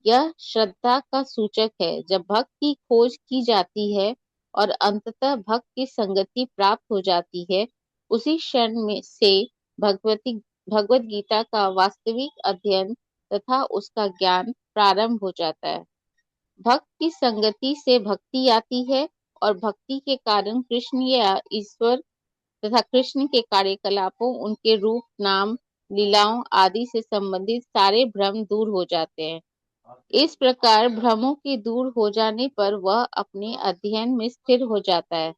यह श्रद्धा का सूचक है। जब भक्त की खोज की जाती है और अंततः भक्त की संगति प्राप्त हो जाती है, उसी क्षण में से भगवत गीता का वास्तविक अध्ययन तथा उसका ज्ञान प्रारंभ हो जाता है। भक्त की संगति से भक्ति आती है और भक्ति के कारण कृष्ण या ईश्वर तथा कृष्ण के कार्यकलापों, उनके रूप, नाम, लीलाओं आदि से संबंधित सारे भ्रम दूर हो जाते हैं। इस प्रकार भ्रमों के दूर हो जाने पर वह अपने अध्ययन में स्थिर हो जाता है।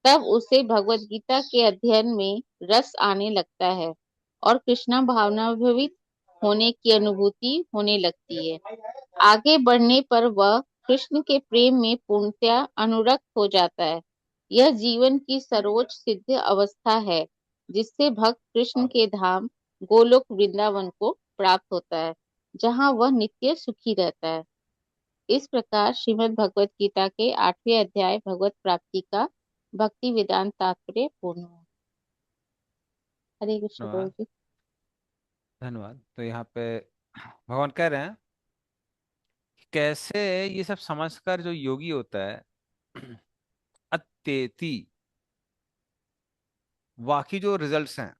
तब उसे भगवत गीता के अध्ययन में रस आने लगता है और कृष्णा भावनाभवित होने की अनुभूति होने लगती है। आगे बढ़ने पर वह कृष्ण के प्रेम में पूर्णतया अनुरक्त हो जाता है। यह जीवन की सर्वोच्च सिद्ध अवस्था है, जिससे भक्त कृष्ण के धाम गोलोक वृंदावन को प्राप्त होता है, जहाँ वह नित्य सुखी रहता है। इस प्रकार श्रीमद् भगवत गीता के 8वें अध्याय भगवत प्राप्ति का भक्ति वेदांत तात्पर्य पूर्ण हुआ। हरे कृष्ण प्रभु धन्यवाद। जी। धन्यवाद। तो यहाँ पे भगवान कह रहे हैं कि कैसे ये सब समझकर जो योगी होता है अत्येति, बाकी जो रिजल्ट्स हैं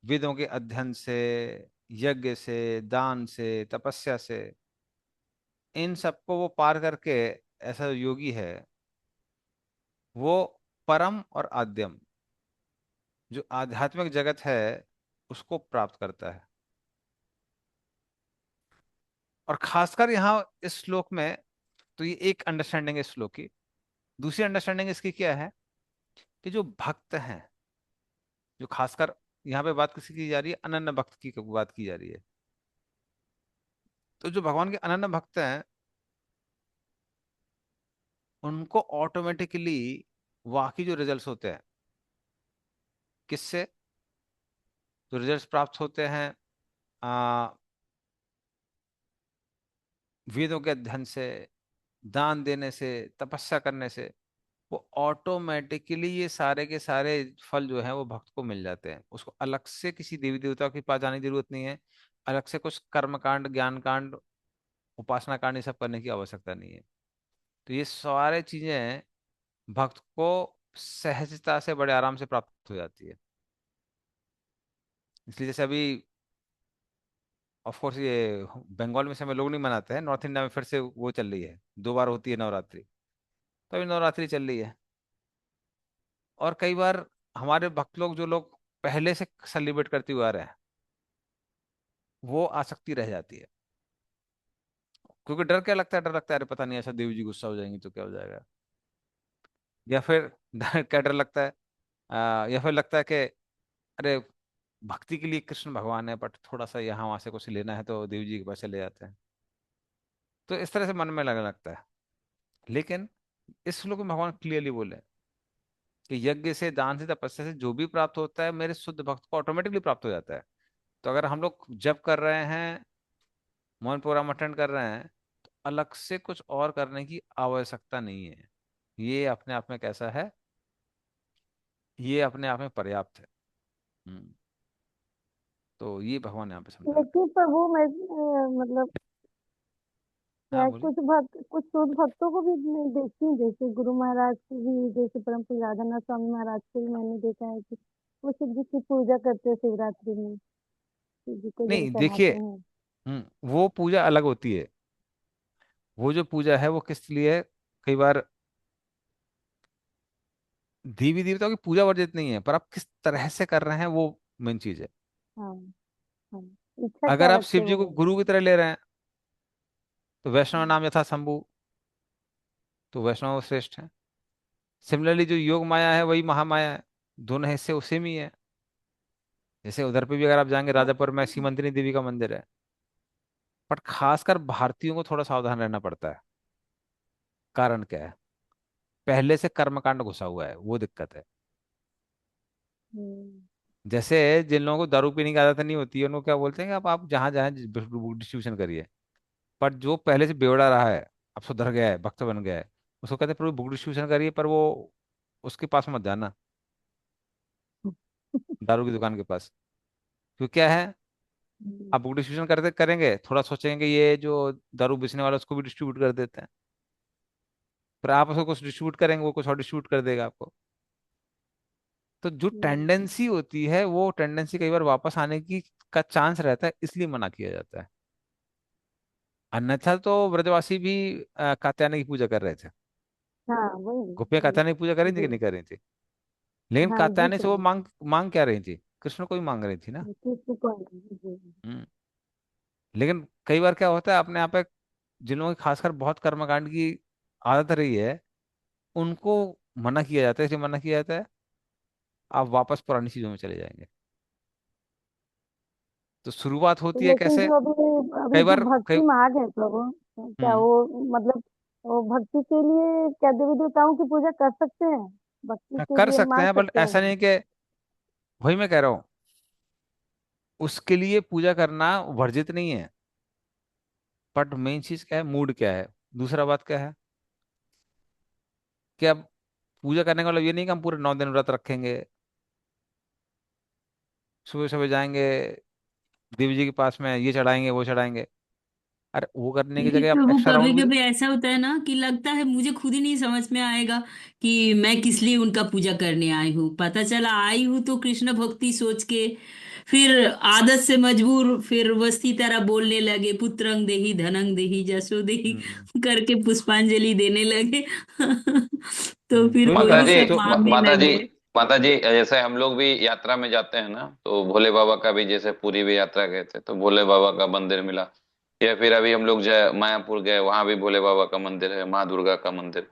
वेदों के अध्ययन से, यज्ञ से, दान से, तपस्या से, इन सबको वो पार करके ऐसा योगी है, वो परम और आद्यम जो आध्यात्मिक जगत है उसको प्राप्त करता है। और खासकर यहाँ इस श्लोक में, तो ये एक अंडरस्टैंडिंग है इस श्लोक की। दूसरी अंडरस्टैंडिंग इसकी क्या है कि जो भक्त हैं, जो खासकर यहाँ पे बात किसी की जा रही है, अनन्य भक्त की बात की जा रही है। तो जो भगवान के अनन्य भक्त हैं उनको ऑटोमेटिकली वाकई जो रिजल्ट्स होते हैं, किससे जो रिजल्ट्स प्राप्त होते हैं, आ, वेदों के अध्ययन से, दान देने से, तपस्या करने से, वो ऑटोमेटिकली ये सारे के सारे फल जो हैं वो भक्त को मिल जाते हैं। उसको अलग से किसी देवी देवता के पास जाने की जरूरत नहीं है, अलग से कुछ कर्म कांड, ज्ञान कांड, उपासना कांड ये सब करने की आवश्यकता नहीं है। तो ये सारे चीजें भक्त को सहजता से, बड़े आराम से प्राप्त हो जाती है। इसलिए जैसे अभी ऑफ कोर्स ये बंगाल में समय लोग नहीं मनाते हैं, नॉर्थ इंडिया में फिर से वो चल रही है, 2 बार होती है नवरात्रि। तो अभी नवरात्रि चल रही है, और कई बार हमारे भक्त लोग, जो लोग पहले से सेलिब्रेट करते हुए आ रहे हैं, वो आसक्ति रह जाती है। क्योंकि डर क्या लगता है, डर लगता है अरे पता नहीं ऐसा देवी जी गुस्सा हो जाएंगी तो क्या हो जाएगा, या फिर डर क्या, डर लगता है या फिर लगता है कि अरे भक्ति के लिए कृष्ण भगवान है, बट थोड़ा सा यहाँ वहां से कुछ लेना है तो देवी जी के पास चले जाते हैं। तो इस तरह से मन में लगने लगता है। लेकिन इस श्लोक में भगवान क्लियरली बोले कि यज्ञ से, दान से, तपस्या से जो भी प्राप्त होता है मेरे शुद्ध भक्त को ऑटोमेटिकली प्राप्त हो जाता है। तो अगर हम लोग जप कर रहे हैं, मौन प्रोग्राम अटेंड कर रहे हैं, तो अलग से कुछ और करने की आवश्यकता नहीं है। ये अपने आप में कैसा है, ये अपने आप में पर्याप्त है। हम्म। तो ये भगवान यहाँ पे समझा रहे लेकिन प्रभु मैं मतलब हैं। हाँ क्या बोलिए। कुछ शुद्ध भक्तों को भी मैं देखती हूँ, जैसे गुरु महाराज को भी, जैसे परम पूज्य राधानाथ स्वामी महाराज को भी मैंने देखा है कि वो शिव जी की पूजा करते हैं शिवरात्रि में, शिव जी को जल नहीं देखिए, चढ़ाते हैं। वो पूजा अलग होती है। वो जो पूजा है वो किस लिए है, कई बार देवी देवताओं की पूजा वर्जित नहीं है, पर आप किस तरह से कर रहे हैं वो मेन चीज है। हाँ। हाँ। इच्छा क्या अगर आप रखते शिव हैं जी वो को लोग। गुरु की तरह ले रहे हैं तो वैष्णव हम्म। नाम यथा शंभु, तो वैष्णव श्रेष्ठ है। सिमिलरली जो योग माया है वही महामाया है, दोनों हिस्से उसी में ही है। जैसे उधर पे भी अगर आप जाएंगे, हाँ। राजापुर में सीमंतिनी देवी का मंदिर है। बट खासकर भारतीयों को थोड़ा सावधान रहना पड़ता है। कारण क्या है, पहले से कर्मकांड घुसा हुआ है, वो दिक्कत है। हम्म। जैसे जिन लोगों को दारू पीने की आदत नहीं होती है, उनको क्या बोलते हैं कि आप जहां जहां डिस्ट्रीब्यूशन करिए। पर जो पहले से बेवड़ा रहा है, अब सुधर गया है, भक्त बन गया है, उसको कहते हैं प्रभु बुक डिस्ट्रीब्यूशन करिए, पर वो उसके पास मत जाना, दारू की दुकान के पास। क्यों, क्या है, हम्म। आप बुक डिस्ट्रीब्यूशन करते करेंगे, थोड़ा सोचेंगे कि ये जो दारू बेचने वाला है, उसको भी डिस्ट्रीब्यूट कर देते हैं। फिर आप उसको कुछ डिस्ट्रीब्यूट करेंगे, वो कुछ और डिस्ट्रीब्यूट कर देगा आपको। तो जो हम्म। टेंडेंसी होती है, वो टेंडेंसी कई बार वापस आने की का चांस रहता है, इसलिए मना किया जाता है। अन्यथा तो ब्रजवासी भी कात्यायनी की पूजा कर रहे थे। हाँ वही गोपियां वही। कात्यायनी की पूजा कर रही थी कि जो नहीं कर रही थी? लेकिन हाँ कात्यायनी जिस से वो मांग मांग क्या रही थी? कृष्ण को ही मांग रही थी ना। किसी को नहीं। जी। हम्म। लेकिन कई बार क्या होता है, अपने यहाँ पे जिन लोगों की खासकर बहुत कर्मकांड की आदत रही है, उनको मना किया जाता है। इसलिए मना किया जाता है, आप वापस पुरानी चीजों में चले जाएंगे। तो शुरुआत तो होती है लेकिन कैसे? जो अभी अभी कई जो बार कई भक्ति मार्ग है प्रभु, क्या हम्म वो मतलब वो भक्ति के लिए क्या देवी देवताओं की पूजा कर सकते हैं? भक्ति हाँ, के कर लिए सकते मांग हैं, बट सकते हैं ऐसा क्या? नहीं कि, वही मैं कह रहा हूँ, उसके लिए पूजा करना वर्जित नहीं है। बट मेन चीज क्या है, मूड क्या है। दूसरा बात क्या है कि अब पूजा करने का मतलब ये नहीं कि हम पूरे 9 दिन व्रत रखेंगे, सुबह सुबह जाएंगे देवी जी के पास में, ये चढ़ाएंगे वो चढ़ाएंगे। अरे वो करने की लेकिन जगह आप प्रभु एक्स्ट्रा कभी राउंड भी। कभी ऐसा होता है ना कि लगता है मुझे खुद ही नहीं समझ में आएगा कि मैं किस लिए उनका पूजा करने आई हूँ। पता चला आई हूँ तो कृष्ण भक्ति सोच के, फिर आदत से मजबूर फिर वस्ती तरह बोलने लगे, पुत्रंग देही धनंग देही जसो देही हम्म करके पुष्पांजलि देने लगे। तो फिर तो वही सब तो मांगने माता जी, लगे। माता जी जैसे हम लोग भी यात्रा में जाते हैं ना, तो भोले बाबा का भी, जैसे पूरी भी यात्रा गए थे तो भोले बाबा का मंदिर मिला, या फिर अभी हम लोग जय मायापुर गए, वहां भी भोले बाबा का मंदिर है, माँ दुर्गा का मंदिर।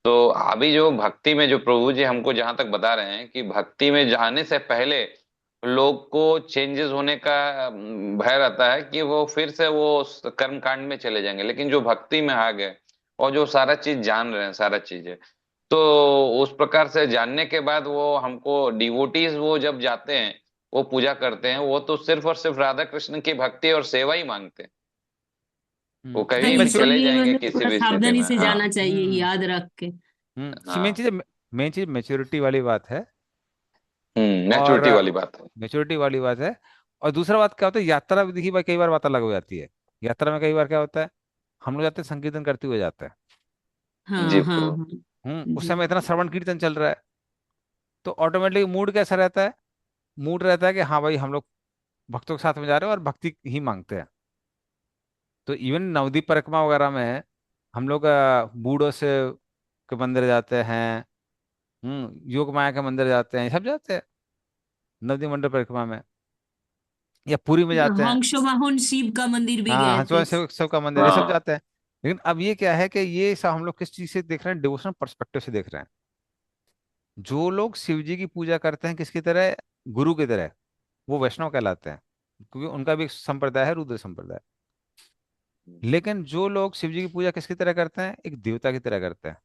तो अभी जो भक्ति में जो प्रभु जी हमको जहां तक बता रहे हैं कि भक्ति में जाने से पहले लोग को चेंजेस होने का भय रहता है कि वो फिर से वो कर्म कांड में चले जाएंगे, लेकिन जो भक्ति में आ गए और जो सारा चीज जान रहे हैं, सारा चीजें, तो उस प्रकार से जानने के बाद वो हमको डिवोटीज वो जब जाते हैं, वो पूजा करते हैं, वो तो सिर्फ और सिर्फ राधा कृष्ण की भक्ति और सेवा ही मांगते हैं। वो नहीं, कहीं भी चले इसलिए जाएंगे मतलब किसी थोड़ा भी स्थिति सावधानी में। से हाँ। जाना चाहिए, हम्म याद रख के। मेन हाँ। चीज, मेन चीज मेच्योरिटी वाली बात है। और मैच्योरिटी वाली बात है। मेच्योरिटी वाली बात है। और दूसरा बात क्या होता है, यात्रा भी देखिए भाई, कई बार बात अलग हो जाती है। यात्रा में कई बार क्या होता है, हम लोग जाते हैं संकीर्तन करते हुए जाते हैं। जी हाँ हाँ प्रभु। हाँ। उस जी। समय इतना श्रवण कीर्तन चल रहा है, तो ऑटोमेटिकली मूड कैसा रहता है, मूड रहता है कि हाँ भाई हम लोग भक्तों के साथ में जा रहे हैं और भक्ति ही मांगते हैं। तो इवन नवदीप परिक्रमा वगैरह में हम लोग बूढ़ों से के मंदिर जाते हैं, योग माया के मंदिर जाते हैं, सब जाते हैं नवदीप मंडल परिक्रमा में, या पुरी में जाते हैं। हंसो वाहन शिव का मंदिर भी हाँ, गए थे। हंसवान शिव शिव का मंदिर, ये सब हाँ। जाते हैं। लेकिन अब ये क्या है कि ये सब हम लोग किस चीज से देख रहे हैं, डिवोशनल पर्सपेक्टिव से देख रहे हैं। जो लोग शिव जी की पूजा करते हैं किसकी तरह, गुरु की तरह, वो वैष्णव कहलाते हैं, क्योंकि उनका भी एक संप्रदाय है, रुद्र संप्रदाय। लेकिन जो लोग शिव जी की पूजा किसकी तरह करते हैं, एक देवता की तरह करते हैं,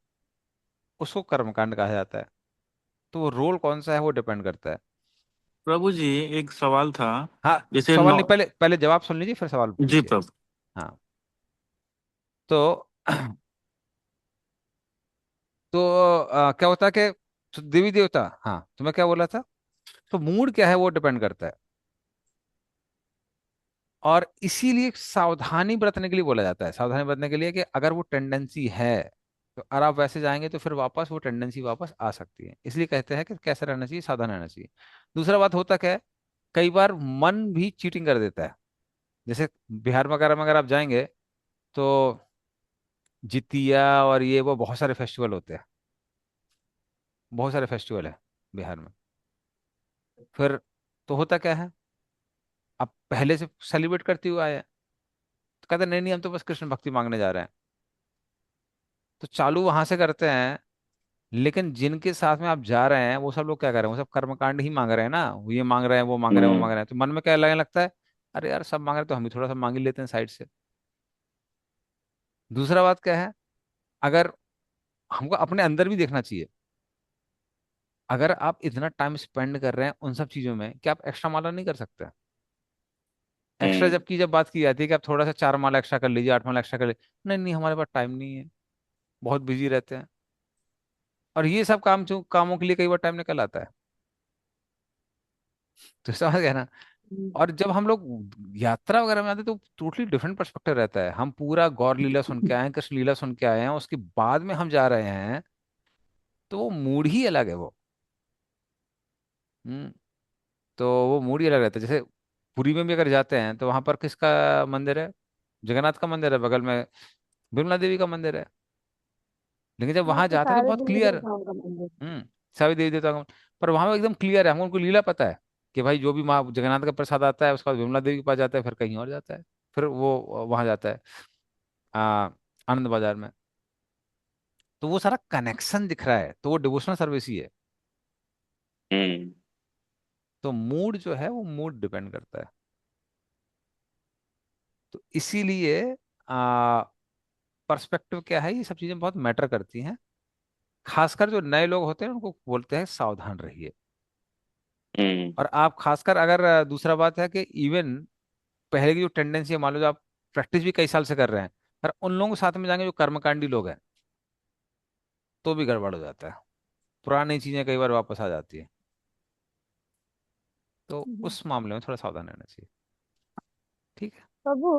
उसको कर्मकांड कहा जाता है। तो वो रोल कौन सा है वो डिपेंड करता है। प्रभु जी, एक सवाल था। हाँ, जैसे सवाल नौ। नहीं, पहले पहले जवाब सुन लीजिए फिर सवाल जी पूछिए। प्रभु। हाँ। तो तो क्या होता है कि, तो देवी देवता, हाँ तो मैं क्या बोला था, तो मूड क्या है वो डिपेंड करता है। और इसीलिए सावधानी बरतने के लिए बोला जाता है, सावधानी बरतने के लिए कि अगर वो टेंडेंसी है, तो अगर आप वैसे जाएंगे तो फिर वापस वो टेंडेंसी वापस आ सकती है। इसलिए कहते हैं कि कैसे रहना चाहिए, सावधान रहना चाहिए। दूसरा बात होता क्या है, कई बार मन भी चीटिंग कर देता है। जैसे बिहार वगैरह में अगर आप जाएंगे, तो जितिया और ये वो बहुत सारे फेस्टिवल होते हैं, बहुत सारे फेस्टिवल है बिहार में। फिर तो होता क्या है, आप पहले से सेलिब्रेट करते हुए आए हैं, तो कहते हैं नहीं नहीं हम तो बस कृष्ण भक्ति मांगने जा रहे हैं, तो चालू वहां से करते हैं। लेकिन जिनके साथ में आप जा रहे हैं वो सब लोग क्या कर रहे हैं, वो सब कर्मकांड ही मांग रहे हैं ना, वो ये मांग रहे हैं वो मांग रहे हैं वो हम्म। मांग रहे हैं, तो मन में क्या लगने लगता है, अरे यार सब मांग रहे हैं तो हम भी थोड़ा सा मांग ही लेते हैं साइड से। दूसरा बात क्या है, अगर हमको अपने अंदर भी देखना चाहिए, अगर आप इतना टाइम स्पेंड कर रहे हैं उन सब चीजों में, क्या आप एक्स्ट्रा माला नहीं कर सकते? एक्स्ट्रा हम्म। जबकि जब बात की जाती है कि आप थोड़ा सा 4 माला एक्स्ट्रा कर लीजिए, 8 माला एक्स्ट्रा कर लीजिए, नहीं नहीं हमारे पास टाइम नहीं है, बहुत बिजी रहते हैं। और ये सब काम जो कामों के लिए कई बार टाइम निकल आता है। तो समझ गए ना। और जब हम लोग यात्रा वगैरह में आते हैं तो टोटली डिफरेंट पर्सपेक्टिव रहता है। हम पूरा गौर लीला सुन के आए हैं, कृष्ण लीला सुन के आए हैं, उसके बाद में हम जा रहे हैं, तो वो मूड ही अलग है वो। हम्म। तो वो मूड ही अलग रहता है। जैसे पुरी में भी अगर जाते हैं तो वहां पर किसका मंदिर है, जगन्नाथ का मंदिर है, बगल में विमला देवी का मंदिर है। लेकिन जब हाँ, वहां तो जाते हैं तो सारे बहुत देवी क्लियर, देवताओं का मंदिर। सभी देवी देवता का, पर वहां एकदम क्लियर है, हमको उनको लीला पता है। कि भाई जो भी माँ जगन्नाथ का प्रसाद आता है उसके बाद विमला देवी के पास जाता है, फिर कहीं और जाता है, फिर वो वहां जाता है आ, आनंद बाजार में। तो वो सारा कनेक्शन दिख रहा है, तो वो डिवोशनल सर्विस ही है। हम्म। तो मूड जो है वो मूड डिपेंड करता है। तो इसीलिए आ पर्सपेक्टिव क्या है, ये सब चीजें बहुत मैटर करती हैं। खासकर जो नए लोग होते हैं उनको बोलते हैं सावधान रहिए। हम्म। और आप खासकर अगर दूसरा बात है कि इवन पहले की जो टेंडेंसी है, मान लो जो आप प्रैक्टिस भी कई साल से कर रहे हैं, पर उन लोगों के साथ में जाएंगे जो कर्मकांडी लोग हैं, तो भी गड़बड़ हो जाता है, पुरानी चीजें कई बार वापस आ जाती है। तो उस मामले में थोड़ा सावधान रहना चाहिए। ठीक है। प्रभु,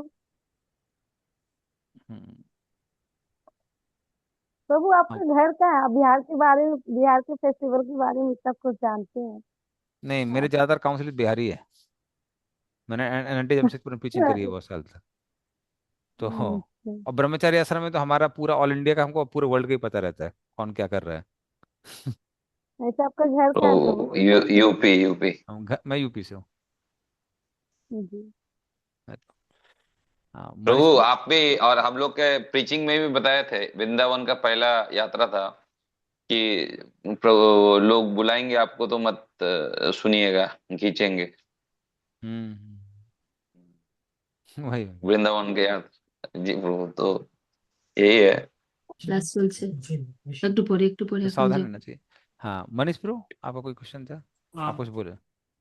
हम्म। प्रभु हाँ। आपका घर कहाँ है? आप बिहार के बारे में, बिहार के फेस्टिवल के बारे में सब कुछ जानते हैं नहीं, मेरे आप। ज्यादातर काउंसिल बिहारी है। मैंने एनएनटी जमशेदपुर में टीचिंग करी है बहुत साल तक। तो अच्छा। और ब्रह्मचारी आश्रम में तो हमारा पूरा ऑल इंडिया का, हमको पूरे वर्ल्ड का ही पता रहता है कौन क्या कर रहा है। ऐसा आपका घर तो कहाँ है प्रभु? UP UP. मैं यूपी से हूँ। जी। हाँ, प्रभु मनीष ब्रो। आप भी, और हम लोग के प्रीचिंग में भी बताए थे, वृंदावन का पहला यात्रा था कि प्रभु लोग बुलाएंगे आपको तो मत सुनिएगा, खींचेंगे। हम्म। वही वही। वृंदावन के यात्रा जी प्रभु, तो यही है। ক্লাস চলছে একটু পরে तो এখন सावधान যে रहना चाहिए। हाँ मनीष ब्रो, आपका कोई क्वेश्चन था? आप कुछ बोले।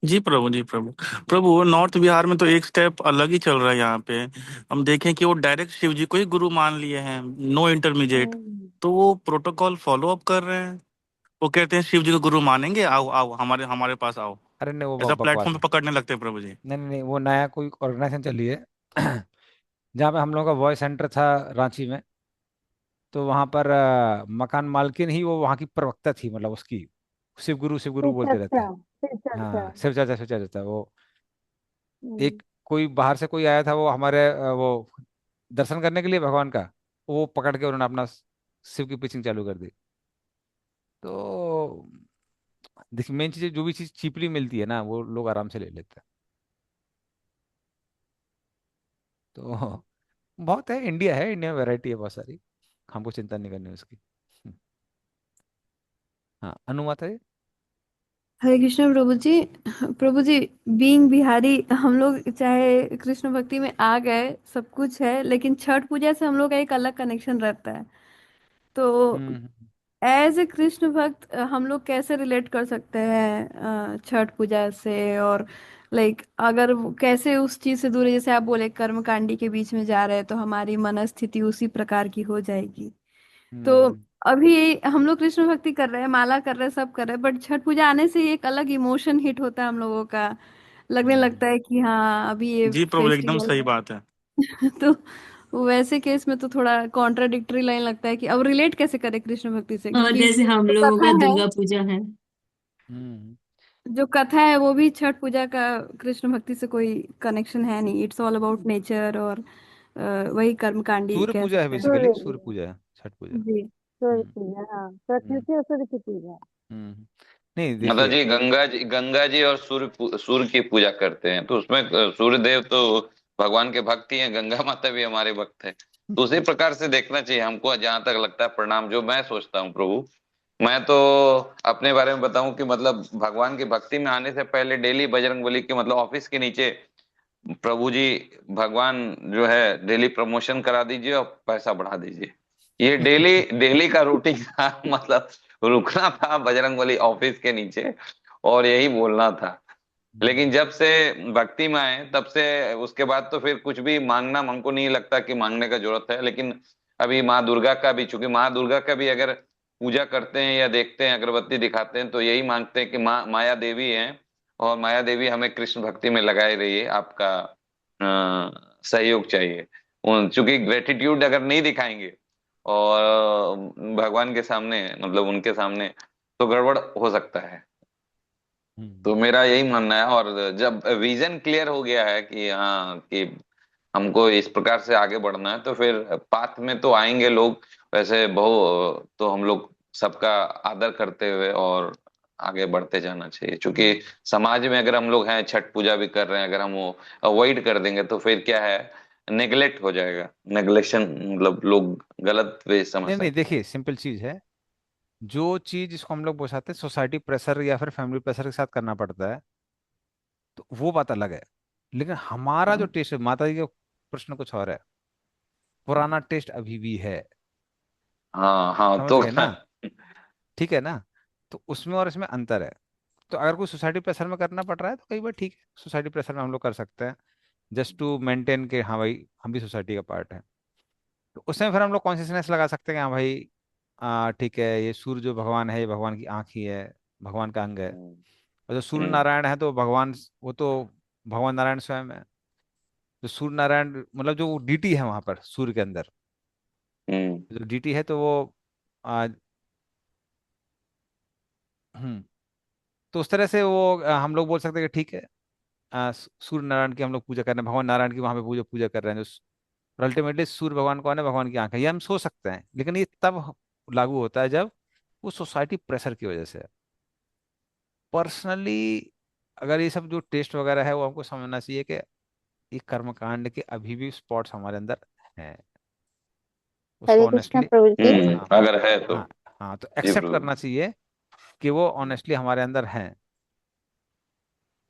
जी प्रभु, जी प्रभु। प्रभु, नॉर्थ बिहार में तो एक स्टेप अलग ही चल रहा है यहाँ पे। हम देखें कि वो डायरेक्ट शिव जी को ही गुरु मान लिए हैं, नो इंटरमीडिएट। तो वो प्रोटोकॉल फॉलो अप कर रहे हैं। वो कहते हैं शिव जी को गुरु मानेंगे, आओ आओ हमारे हमारे पास आओ। अरे नहीं, वो ऐसा बकवास प्लेटफॉर्म है। पे पकड़ने लगते हैं प्रभु जी। नहीं नहीं नहीं, वो नया कोई ऑर्गेनाइजेशन चली है। जहाँ पे हम लोगों का वॉइस सेंटर था रांची में, तो वहाँ पर मकान मालकिन ही वो वहाँ की प्रवक्ता थी, मतलब उसकी शिव गुरु शिव बोलते रहते चर्चा, हैं। शिव चर्चा। हाँ, शिव चर्चा वो। हम्म। एक कोई बाहर से कोई आया था, वो हमारे वो दर्शन करने के लिए भगवान का, वो पकड़ के उन्होंने अपना शिव की पिचिंग चालू कर दी। तो देखिए, मेन चीज जो भी चीज चीपली मिलती है ना, वो लोग आराम से ले लेते हैं। तो बहुत है, इंडिया में वैरायटी है बहुत सारी, हमको चिंता नहीं करनी उसकी। हाँ, अनुमाता है। हरे कृष्ण प्रभु जी। प्रभु जी, बीइंग बिहारी, हम लोग चाहे कृष्ण भक्ति में आ गए, सब कुछ है, लेकिन छठ पूजा से हम लोग का एक अलग कनेक्शन रहता है। तो हम्म। एज ए कृष्ण भक्त हम लोग कैसे रिलेट कर सकते हैं छठ पूजा से? और लाइक अगर कैसे उस चीज से दूर है, जैसे आप बोले कर्मकांडी के बीच में जा रहे हैं तो हमारी मनस्थिति उसी प्रकार की हो जाएगी। तो हम्म। अभी हम लोग कृष्ण भक्ति कर रहे हैं, माला कर रहे हैं, सब कर रहे हैं, बट छठ पूजा आने से ही एक अलग इमोशन हिट होता है हम लोगों का। लगने हम्म। लगता है कि हाँ अभी ये जी प्रभु, एकदम फेस्टिवल सही है। बात है। तो वैसे केस में तो थोड़ा कॉन्ट्राडिक्टरी लाइन लगता है कि अब रिलेट कैसे करें कृष्ण भक्ति से, और क्योंकि जैसे हम जो लोगों कथा का है, दुर्गा पूजा है। हम्म। जो कथा है वो भी छठ पूजा का कृष्ण भक्ति से कोई कनेक्शन है नहीं। इट्स ऑल अबाउट नेचर और वही कर्मकांडी सूर्य कह पूजा है, सकते हैं। बेसिकली सूर्य सूर्य पूजा। पूजा है छठ पूजा। जी। सूर्य हम्म। पूजा, हाँ, हम्म। प्रकृति और सूर्य की पूजा। नहीं मतलब देखिए। जी गंगा जी और सूर्य की पूजा करते हैं, तो उसमें सूर्य देव तो भगवान के भक्त ही हैं, गंगा माता भी हमारे भक्त है। तो उसी प्रकार से देखना चाहिए हमको, जहां तक लगता है। प्रणाम, जो मैं सोचता हूँ प्रभु, मैं तो अपने बारे में बताऊं कि मतलब भगवान की भक्ति में आने से पहले डेली बजरंगबली के मतलब ऑफिस के नीचे, प्रभु जी भगवान जो है डेली प्रमोशन करा दीजिए और पैसा बढ़ा दीजिए, ये डेली डेली का रूटीन था। मतलब रुकना था बजरंगबली ऑफिस के नीचे और यही बोलना था। लेकिन हम्म। जब से भक्ति में आए तब से उसके बाद तो फिर कुछ भी मांगना हमको नहीं लगता कि मांगने का जरूरत है। लेकिन अभी माँ दुर्गा का भी, चूंकि माँ दुर्गा का भी अगर पूजा करते हैं या देखते हैं, अगरबत्ती दिखाते हैं, तो यही मांगते हैं कि माँ माया देवी हैं और माया देवी हमें कृष्ण भक्ति में लगाए रहिए, आपका सहयोग चाहिए। चूंकि ग्रेटिट्यूड अगर नहीं दिखाएंगे और भगवान के सामने, मतलब उनके सामने, तो गड़बड़ हो सकता है। तो हम्म। मेरा यही मानना है। और जब विजन क्लियर हो गया है कि हाँ कि हमको इस प्रकार से आगे बढ़ना है, तो फिर पाथ में तो आएंगे लोग। वैसे बहु तो हम लोग सबका आदर करते हुए और आगे बढ़ते जाना चाहिए, क्योंकि समाज में अगर हम लोग हैं, छठ पूजा भी कर रहे हैं, अगर हम वो अवॉइड कर देंगे तो फिर क्या है, नेग्लेक्ट हो जाएगा, नेग्लेक्शन, मतलब लोग गलत वे समझ नहीं नहीं, सकते हैं। देखिए सिंपल चीज है। जो चीज जिसको हम लोग बोलते हैं सोसाइटी प्रेशर या फिर फैमिली प्रेशर के साथ करना पड़ता है, तो वो बात अलग है। लेकिन हमारा जो टेस्ट है, माता जी का प्रश्न कुछ और है, पुराना टेस्ट अभी भी है। हाँ हाँ समझ तो गए ना? ठीक है ना? तो उसमें और इसमें अंतर है। तो अगर कोई सोसाइटी प्रेशर में करना पड़ रहा है तो कई बार ठीक है, सोसाइटी प्रेशर में हम लोग कर सकते हैं, जस्ट टू मेंटेन के हाँ भाई हम भी सोसाइटी का पार्ट है। तो उसमें फिर हम लोग कॉन्शियसनेस लगा सकते हैं कि हाँ भाई ठीक है, ये सूर्य जो भगवान है ये भगवान की आंख ही है, भगवान का अंग है। और जो सूर्य हम्म नारायण है तो भगवान, वो तो भगवान नारायण स्वयं है। जो सूर्य नारायण मतलब जो डीटी है वहां पर सूर्य के अंदर, हम्म जो डीटी है तो वो आ, हम्म तो उस तरह से वो हम लोग बोल सकते हैं कि ठीक है, सूर्य नारायण की हम लोग पूजा कर रहे हैं, भगवान नारायण की वहां पे पूजा पूजा कर रहे हैं। जो अल्टीमेटली सूर्य भगवान कौन है? भगवान की आंख है। ये हम सोच सकते हैं, लेकिन ये तब लागू होता है जब वो सोसाइटी प्रेशर की वजह से है। पर्सनली अगर ये सब जो टेस्ट वगैरह है वो हमको समझना चाहिए कि ये कर्मकांड के अभी भी स्पॉट्स हमारे अंदर हैं। उसको हरे कृष्णा ऑनेस्टली, प्रभु जी। हाँ अगर है तो। हाँ हाँ, तो जी एक्सेप्ट प्रभु। करना चाहिए कि वो ऑनेस्टली हमारे अंदर हैं।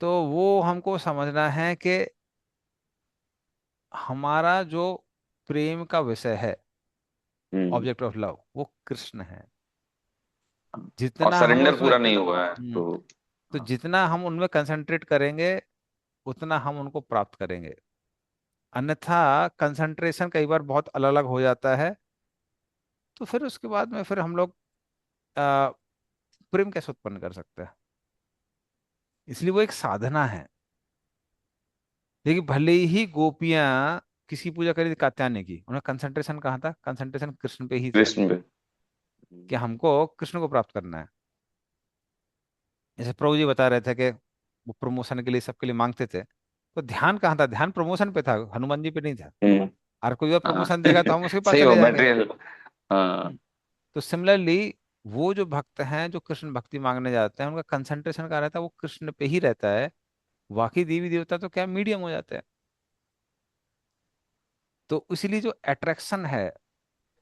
तो वो हमको समझना है कि हमारा जो प्रेम का विषय है, हम्म ऑब्जेक्ट ऑफ लव, वो कृष्ण है। और जितना हम सरेंडर उसमें पूरा नहीं हुआ है तो। तो हाँ। जितना हम उनमें कंसंट्रेट करेंगे उतना हम उनको प्राप्त करेंगे। अन्यथा कंसंट्रेशन कई बार बहुत अलग अलग हो जाता है, तो फिर उसके बाद में फिर हम लोग आ, प्रेम कैसे उत्पन्न कर सकते हैं? इसलिए वो एक साधना है। देखिए भले ही गोपियां किसी पूजा करी थी कात्यायनी की, उन्हें कंसंट्रेशन कहाँ था? कंसंट्रेशन कृष्ण पे ही था, कृष्ण पे। कि हमको कृष्ण को प्राप्त करना है। जैसे प्रभु जी बता रहे थे कि वो प्रमोशन के लिए सबके लिए मांगते थे, तो ध्यान कहाँ था? ध्यान प्रमोशन पे था, हनुमान जी पे नहीं था। हम्म और कोई और हाँ प्रमोशन देगा तो हम उसके पास सही, वो चले जाएंगे। मटेरियल। हाँ। हम्म। तो सिमिलरली वो जो भक्त हैं जो कृष्ण भक्ति मांगने जाते हैं, उनका कंसंट्रेशन कहाँ रहता है? वो कृष्ण पे ही रहता है। बाकी देवी देवता तो क्या मीडियम हो जाते हैं। तो इसीलिए जो अट्रैक्शन है,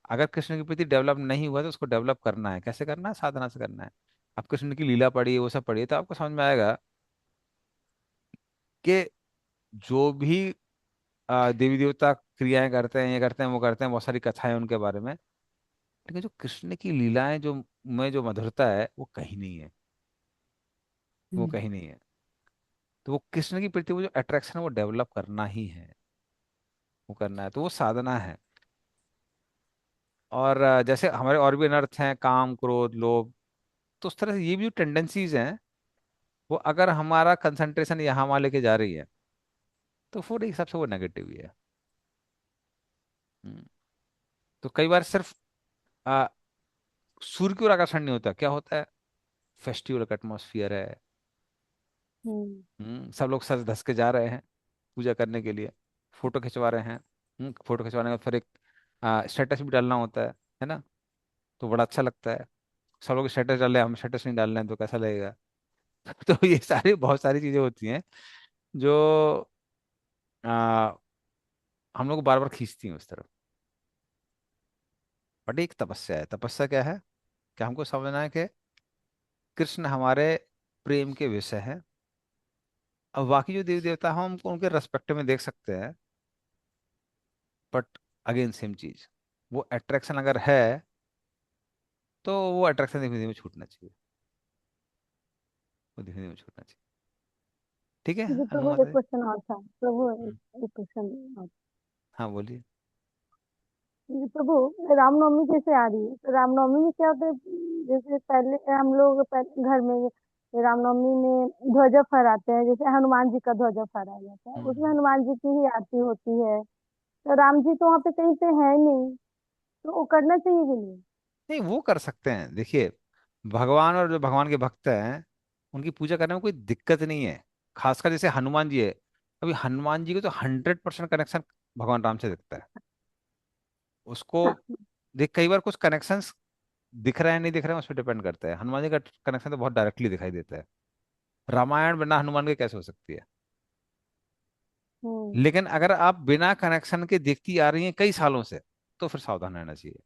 अगर कृष्ण के प्रति डेवलप नहीं हुआ तो उसको डेवलप करना है। कैसे करना है? साधना से करना है। आप कृष्ण की लीला पढ़िए, वो सब पढ़िए, तो आपको समझ में आएगा कि जो भी देवी देवता क्रियाएं करते हैं, ये करते हैं, वो करते हैं, बहुत सारी कथाएं उनके बारे में, लेकिन जो कृष्ण की लीलाएं जो में जो मधुरता है वो कहीं नहीं है। वो कहीं नहीं है। तो वो कृष्ण की प्रति वो जो अट्रैक्शन है वो डेवलप करना ही है, वो करना है, तो वो साधना है। और जैसे हमारे और भी अनर्थ हैं, काम क्रोध लोभ, तो उस तरह से ये भी जो टेंडेंसीज हैं, वो अगर हमारा कंसंट्रेशन यहाँ वहाँ लेके जा रही है तो फिर एक हिसाब से वो नेगेटिव ही है। हम्म। तो कई बार सिर्फ आ, सूर्य की ओर आकर्षण नहीं होता, क्या होता है? फेस्टिवल का एटमोसफियर है। हम्म। सब लोग सज धस के जा रहे हैं पूजा करने के लिए, फोटो खिंचवा रहे हैं। फोटो खिंचवाने का फिर एक स्टेटस भी डालना होता है ना? तो बड़ा अच्छा लगता है। सब लोग स्टेटस डाल रहे हैं, हम स्टेटस नहीं डाल रहे हैं, तो कैसा लगेगा? तो ये सारी बहुत सारी चीजें होती हैं जो आ, हम लोग को बार बार खींचती हैं उस तरफ। बट एक तपस्या है। तपस्या क्या है? कि हमको समझना है कि कृष्ण हमारे प्रेम के विषय है। अब बाकी जो देवी देवता हम उनको उनके रेस्पेक्ट में देख सकते हैं, बट अगेन सेम चीज, वो अट्रैक्शन अगर है तो वो अट्रैक्शन धीमे धीमे छूटना चाहिए। वो धीमे धीमे छूटना चाहिए। ठीक है जी प्रभु, अनुमाता एक जी? क्वेश्चन और था प्रभु, हम्म, एक क्वेश्चन और। हाँ बोलिए। जी प्रभु, रामनवमी कैसे आ रही है? तो रामनवमी में क्या होता है? जैसे पहले हम लोग घर में रामनवमी में ध्वजा फहराते हैं, जैसे हनुमान जी का ध्वजा फहराया जाता है, उसमें हम्म। हनुमान जी की ही आरती होती है। तो राम जी तो वहाँ पे कहीं पे है नहीं, तो वो करना चाहिए कि नहीं? नहीं, वो कर सकते हैं। देखिए भगवान और जो भगवान के भक्त हैं उनकी पूजा करने में कोई दिक्कत नहीं है। खासकर जैसे हनुमान जी है, अभी हनुमान जी को तो 100% कनेक्शन भगवान राम से दिखता है। उसको देख, कई बार कुछ कनेक्शंस दिख रहे हैं नहीं दिख रहे हैं उस पर डिपेंड करता है। हनुमान जी का कनेक्शन तो बहुत डायरेक्टली दिखाई देता है। रामायण बिना हनुमान के कैसे हो सकती है? हम्म। लेकिन अगर आप बिना कनेक्शन के देखती आ रही हैं कई सालों से, तो फिर सावधान रहना चाहिए।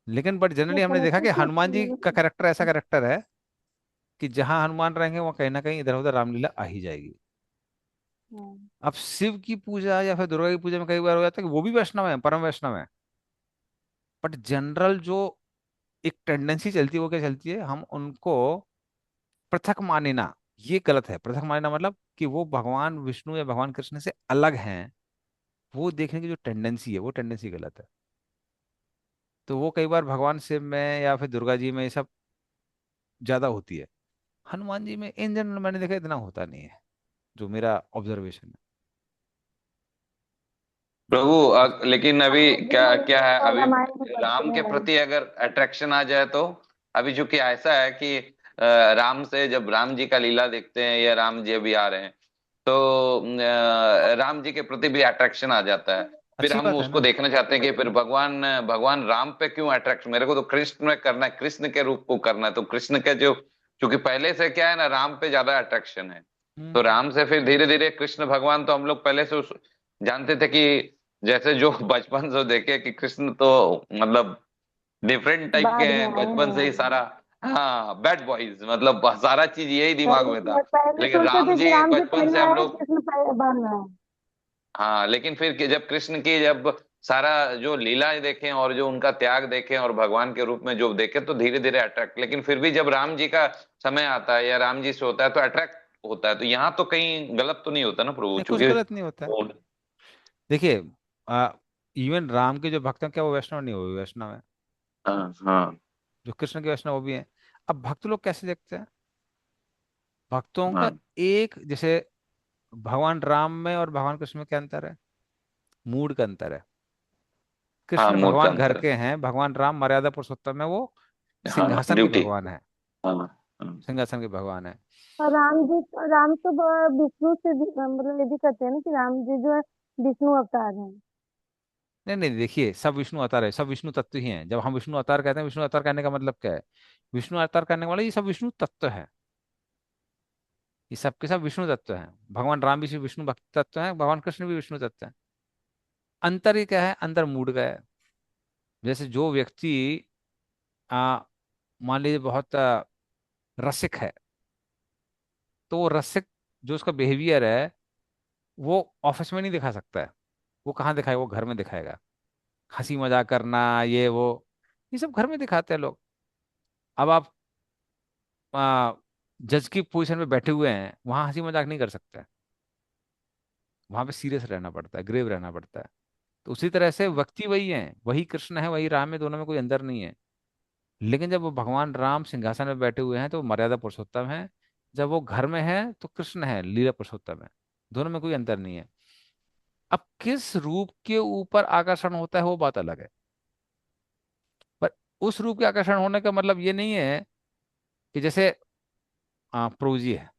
लेकिन बट ये जनरली हमने देखा कनेक्शन कि तो हनुमान जी का कैरेक्टर ऐसा कैरेक्टर है कि जहां हनुमान रहेंगे वहां कहीं ना कहीं इधर उधर रामलीला आ ही जाएगी। हाँ। अब शिव की पूजा या फिर दुर्गा की पूजा में कई बार हो जाता है कि वो भी वैष्णव है, परम वैष्णव है, बट जनरल जो एक टेंडेंसी चलती है वो क्या चलती है, हम उनको पृथक मानना। ये गलत है। पृथक मानना मतलब कि वो भगवान विष्णु या भगवान कृष्ण से अलग हैं, वो देखने की जो टेंडेंसी है वो टेंडेंसी गलत है। तो वो कई बार भगवान शिव में या फिर दुर्गा जी में ये सब ज्यादा होती है। हनुमान जी में इन जनरल मैंने देखा इतना होता नहीं है, जो मेरा ऑब्जर्वेशन है। प्रभु लेकिन हम अभी लोग भी क्या क्या है, मतलब अभी रामायण में पढ़ते राम के हैं। प्रति अगर अट्रैक्शन आ जाए तो, अभी चूंकि ऐसा है कि राम से जब राम जी का लीला देखते हैं या राम जी अभी आ रहे हैं, तो राम जी के प्रति भी अट्रैक्शन आ जाता है। फिर अच्छी हम बात है उसको ना। देखना चाहते हैं कि फिर भगवान भगवान राम पे क्यों अट्रैक्ट, मेरे को तो कृष्ण में करना है, कृष्ण के रूप को करना है, तो कृष्ण के जो, क्योंकि पहले से क्या है ना, राम पे ज्यादा अट्रैक्शन है। तो हम्म। राम से फिर धीरे धीरे कृष्ण भगवान, तो हम लोग पहले से जानते थे कि जैसे जो बचपन से देखे कि कृष्ण तो मतलब डिफरेंट टाइप के बाद में हैं, आए बचपन से ही हैं। सारा, हाँ बैड बॉयज, मतलब सारा चीज यही दिमाग में था। पहले लेकिन सोचते राम थे कि जी राम जी बचपन पहले से हम आए, लोग, कृष्ण पहले बाद में आए। हाँ लेकिन फिर जब कृष्ण की जब सारा जो लीलाएं देखें और जो उनका त्याग देखें और भगवान के रूप में जो देखें, तो धीरे धीरे अट्रैक्ट, लेकिन फिर भी जब राम जी का समय आता है या राम जी से होता है तो अट्रैक्ट होता है। तो यहाँ तो कहीं गलत तो नहीं होता ना प्रभु, नहीं, कुछ चूंकि गलत नहीं होता है। देखिए, इवन राम के जो भक्त हैं क्या वो वैष्णव नहीं, वो भी वैष्णव है। हाँ हाँ जो कृष्ण के वैष्णव वो भी हैं। अब भक्त लोग कैसे देखते हैं? भक्तों का हाँ एक जैसे भगवान राम में और भगवान कृष्ण में क्या अंतर है? मूड का अंतर है। हाँ, कृष्ण मूड का भगवान घर अंतर है। के हैं, भगवान राम मर्यादा पुरुषोत्तम है, वो हाँ, सिंहासन के ड्यूटी। भगवान है। हाँ हाँ सिंहासन के भगवान है। और राम तो विष्णु से मतलब ये भी कहते हैं ना कि राम जी जो है विष्णु अवतार हैं। नहीं नहीं, देखिए सब विष्णु अवतार है, सब विष्णु तत्व ही हैं। जब हम विष्णु अवतार कहते हैं, विष्णु अवतार कहने का मतलब क्या है? विष्णु अवतार करने वाले ये सब विष्णु तत्व है। ये सब के सब विष्णु तत्व हैं। भगवान राम भी विष्णु भक्त तत्व हैं, भगवान कृष्ण भी विष्णु तत्व हैं। अंतर ये क्या है? अंतर मूड का है। जैसे जो व्यक्ति आ मान लीजिए बहुत रसिक है, तो वो रसिक जो उसका बिहेवियर है वो ऑफिस में नहीं दिखा सकता है। वो कहाँ दिखाएगा? वो घर में दिखाएगा। हंसी मजाक करना, ये वो, ये सब घर में दिखाते हैं लोग। अब आप जज की पोजीशन में बैठे हुए हैं, वहां हंसी मजाक नहीं कर सकते। वहां पे सीरियस रहना पड़ता है, ग्रेव रहना पड़ता है। तो उसी तरह से व्यक्ति वही है, वही कृष्ण है, वही राम है, दोनों में कोई अंतर नहीं है। लेकिन जब वो भगवान राम सिंहासन में बैठे हुए हैं तो वो मर्यादा पुरुषोत्तम है। जब वो घर में है तो कृष्ण है, लीला पुरुषोत्तम है। दोनों में कोई अंतर नहीं है। अब किस रूप के ऊपर आकर्षण होता है वो बात अलग है। पर उस रूप के आकर्षण होने का मतलब ये नहीं है कि जैसे प्रभु जी है,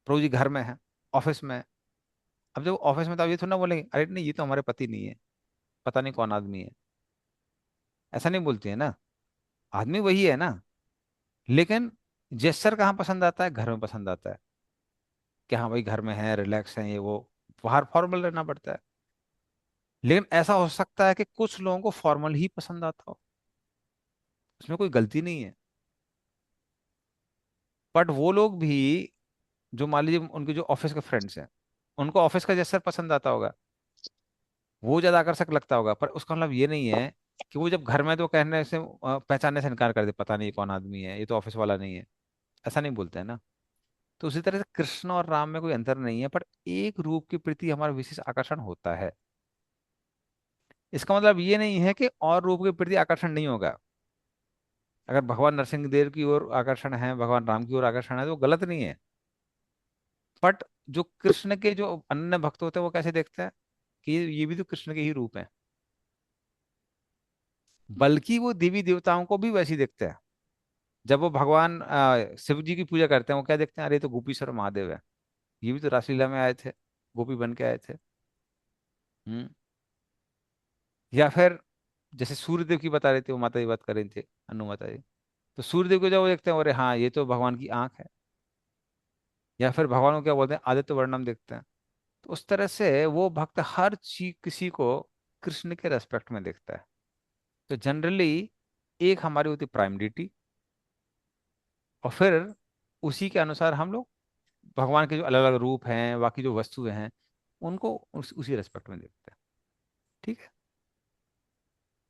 प्रभु जी घर में है, ऑफिस में है। अब जब ऑफिस में तो आप ये थोड़ा ना बोलेंगे अरे नहीं ये तो हमारे पति नहीं है, पता नहीं कौन आदमी है। ऐसा नहीं बोलती है ना। आदमी वही है ना। लेकिन जेस्चर कहाँ पसंद आता है? घर में पसंद आता है कि हाँ भाई घर में है, रिलैक्स है, ये वो। बाहर फॉर्मल रहना पड़ता है। लेकिन ऐसा हो सकता है कि कुछ लोगों को फॉर्मल ही पसंद आता हो, उसमें कोई गलती नहीं है। बट वो लोग भी, जो मान लीजिए उनके जो ऑफिस के फ्रेंड्स हैं, उनको ऑफिस का जेस्चर पसंद आता होगा, वो ज्यादा आकर्षक लगता होगा। पर उसका मतलब ये नहीं है कि वो जब घर में तो कहने से पहचानने से इनकार कर दे, पता नहीं कौन आदमी है, ये तो ऑफिस वाला नहीं है। ऐसा नहीं बोलते हैं ना। तो उसी तरह से कृष्ण और राम में कोई अंतर नहीं है, पर एक रूप के प्रति हमारा विशेष आकर्षण होता है। इसका मतलब ये नहीं है कि और रूप के प्रति आकर्षण नहीं होगा। अगर भगवान नरसिंह देव की ओर आकर्षण है, भगवान राम की ओर आकर्षण है, तो वो गलत नहीं है। बट जो कृष्ण के जो अन्य भक्त होते हैं वो कैसे देखते हैं कि ये भी तो कृष्ण के ही रूप हैं। बल्कि वो देवी देवताओं को भी वैसे ही देखते हैं। जब वो भगवान शिव जी की पूजा करते हैं, वो क्या देखते हैं? अरे ये तो गोपीश्वर महादेव है, ये भी तो रासलीला में आए थे, गोपी बन के आए थे। हम्म। या फिर जैसे सूर्यदेव की बता रहे थे, वो माता जी बात कर रही थी, अनु माता जी। तो सूर्यदेव को जब वो देखते हैं, अरे हाँ ये तो भगवान की आंख है। या फिर भगवान को क्या बोलते हैं, आदित्य वर्णम देखते हैं। तो उस तरह से वो भक्त हर चीज किसी को कृष्ण के रेस्पेक्ट में देखता है। तो जनरली एक हमारी होती प्राइम डिटी, और फिर उसी के अनुसार हम लोग भगवान के जो अलग अलग रूप हैं, बाकी जो वस्तुएं हैं, उनको उसी रेस्पेक्ट में देखते हैं। ठीक है,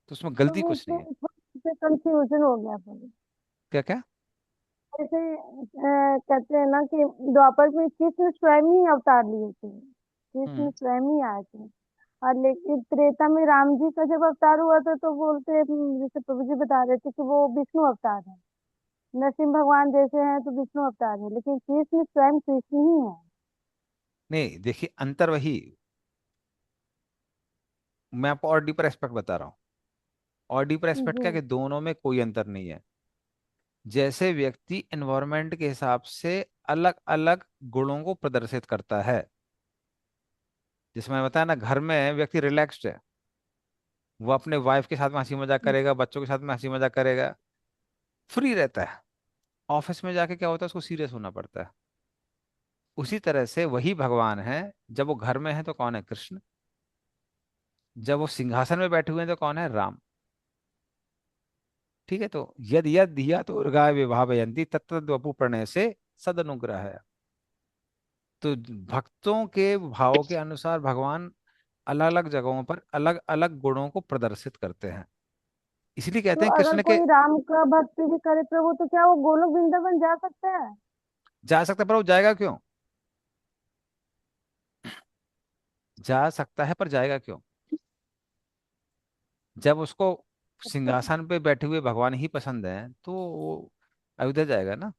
तो उसमें तो गलती वो कुछ नहीं है। इससे कंफ्यूजन हो गया फिर। क्या क्या? जैसे कहते हैं ना कि द्वापर में कृष्ण स्वयं ही अवतार लिए थे, कृष्ण हम्म। स्वयं ही आए थे। और लेकिन त्रेता में राम जी का जब अवतार हुआ था तो बोलते जैसे प्रभु जी बता रहे थे कि वो विष्णु अवतार है। नरसिंह भगवान जैसे हैं तो विष्णु अवतार है, लेकिन कृष्ण स्वयं कृष्ण ही है। नहीं देखिए, अंतर वही, मैं आपको और डीपर एस्पेक्ट बता रहा हूँ। और डीपर एस्पेक्ट क्या, जी। कि दोनों में कोई अंतर नहीं है। जैसे व्यक्ति एनवायरनमेंट के हिसाब से अलग अलग गुणों को प्रदर्शित करता है, जैसे मैंने बताया ना, घर में व्यक्ति रिलैक्स्ड है, वो अपने वाइफ के साथ में हंसी मजाक करेगा, बच्चों के साथ में हंसी मजाक करेगा, फ्री रहता है। ऑफिस में जाके क्या होता है, उसको सीरियस होना पड़ता है। उसी तरह से वही भगवान है, जब वो घर में है तो कौन है, कृष्ण। जब वो सिंहासन में बैठे हुए हैं तो कौन है, राम। ठीक है, तो यद यद दिया तो उर्गा विभावयंती तत्त वपु प्रणय से सदनुग्रह है। तो भक्तों के भाव के अनुसार भगवान अलग अलग जगहों पर अलग अलग गुणों को प्रदर्शित करते हैं। इसलिए तो कहते हैं अगर कृष्ण के, कोई राम का भक्ति भी करे प्रभु तो क्या वो गोलोक वृंदावन जा सकता है? जा सकता है, पर वो जाएगा क्यों? जा सकता है पर जाएगा क्यों? जब उसको सिंहासन पे बैठे हुए भगवान ही पसंद है तो वो अयोध्या जाएगा ना।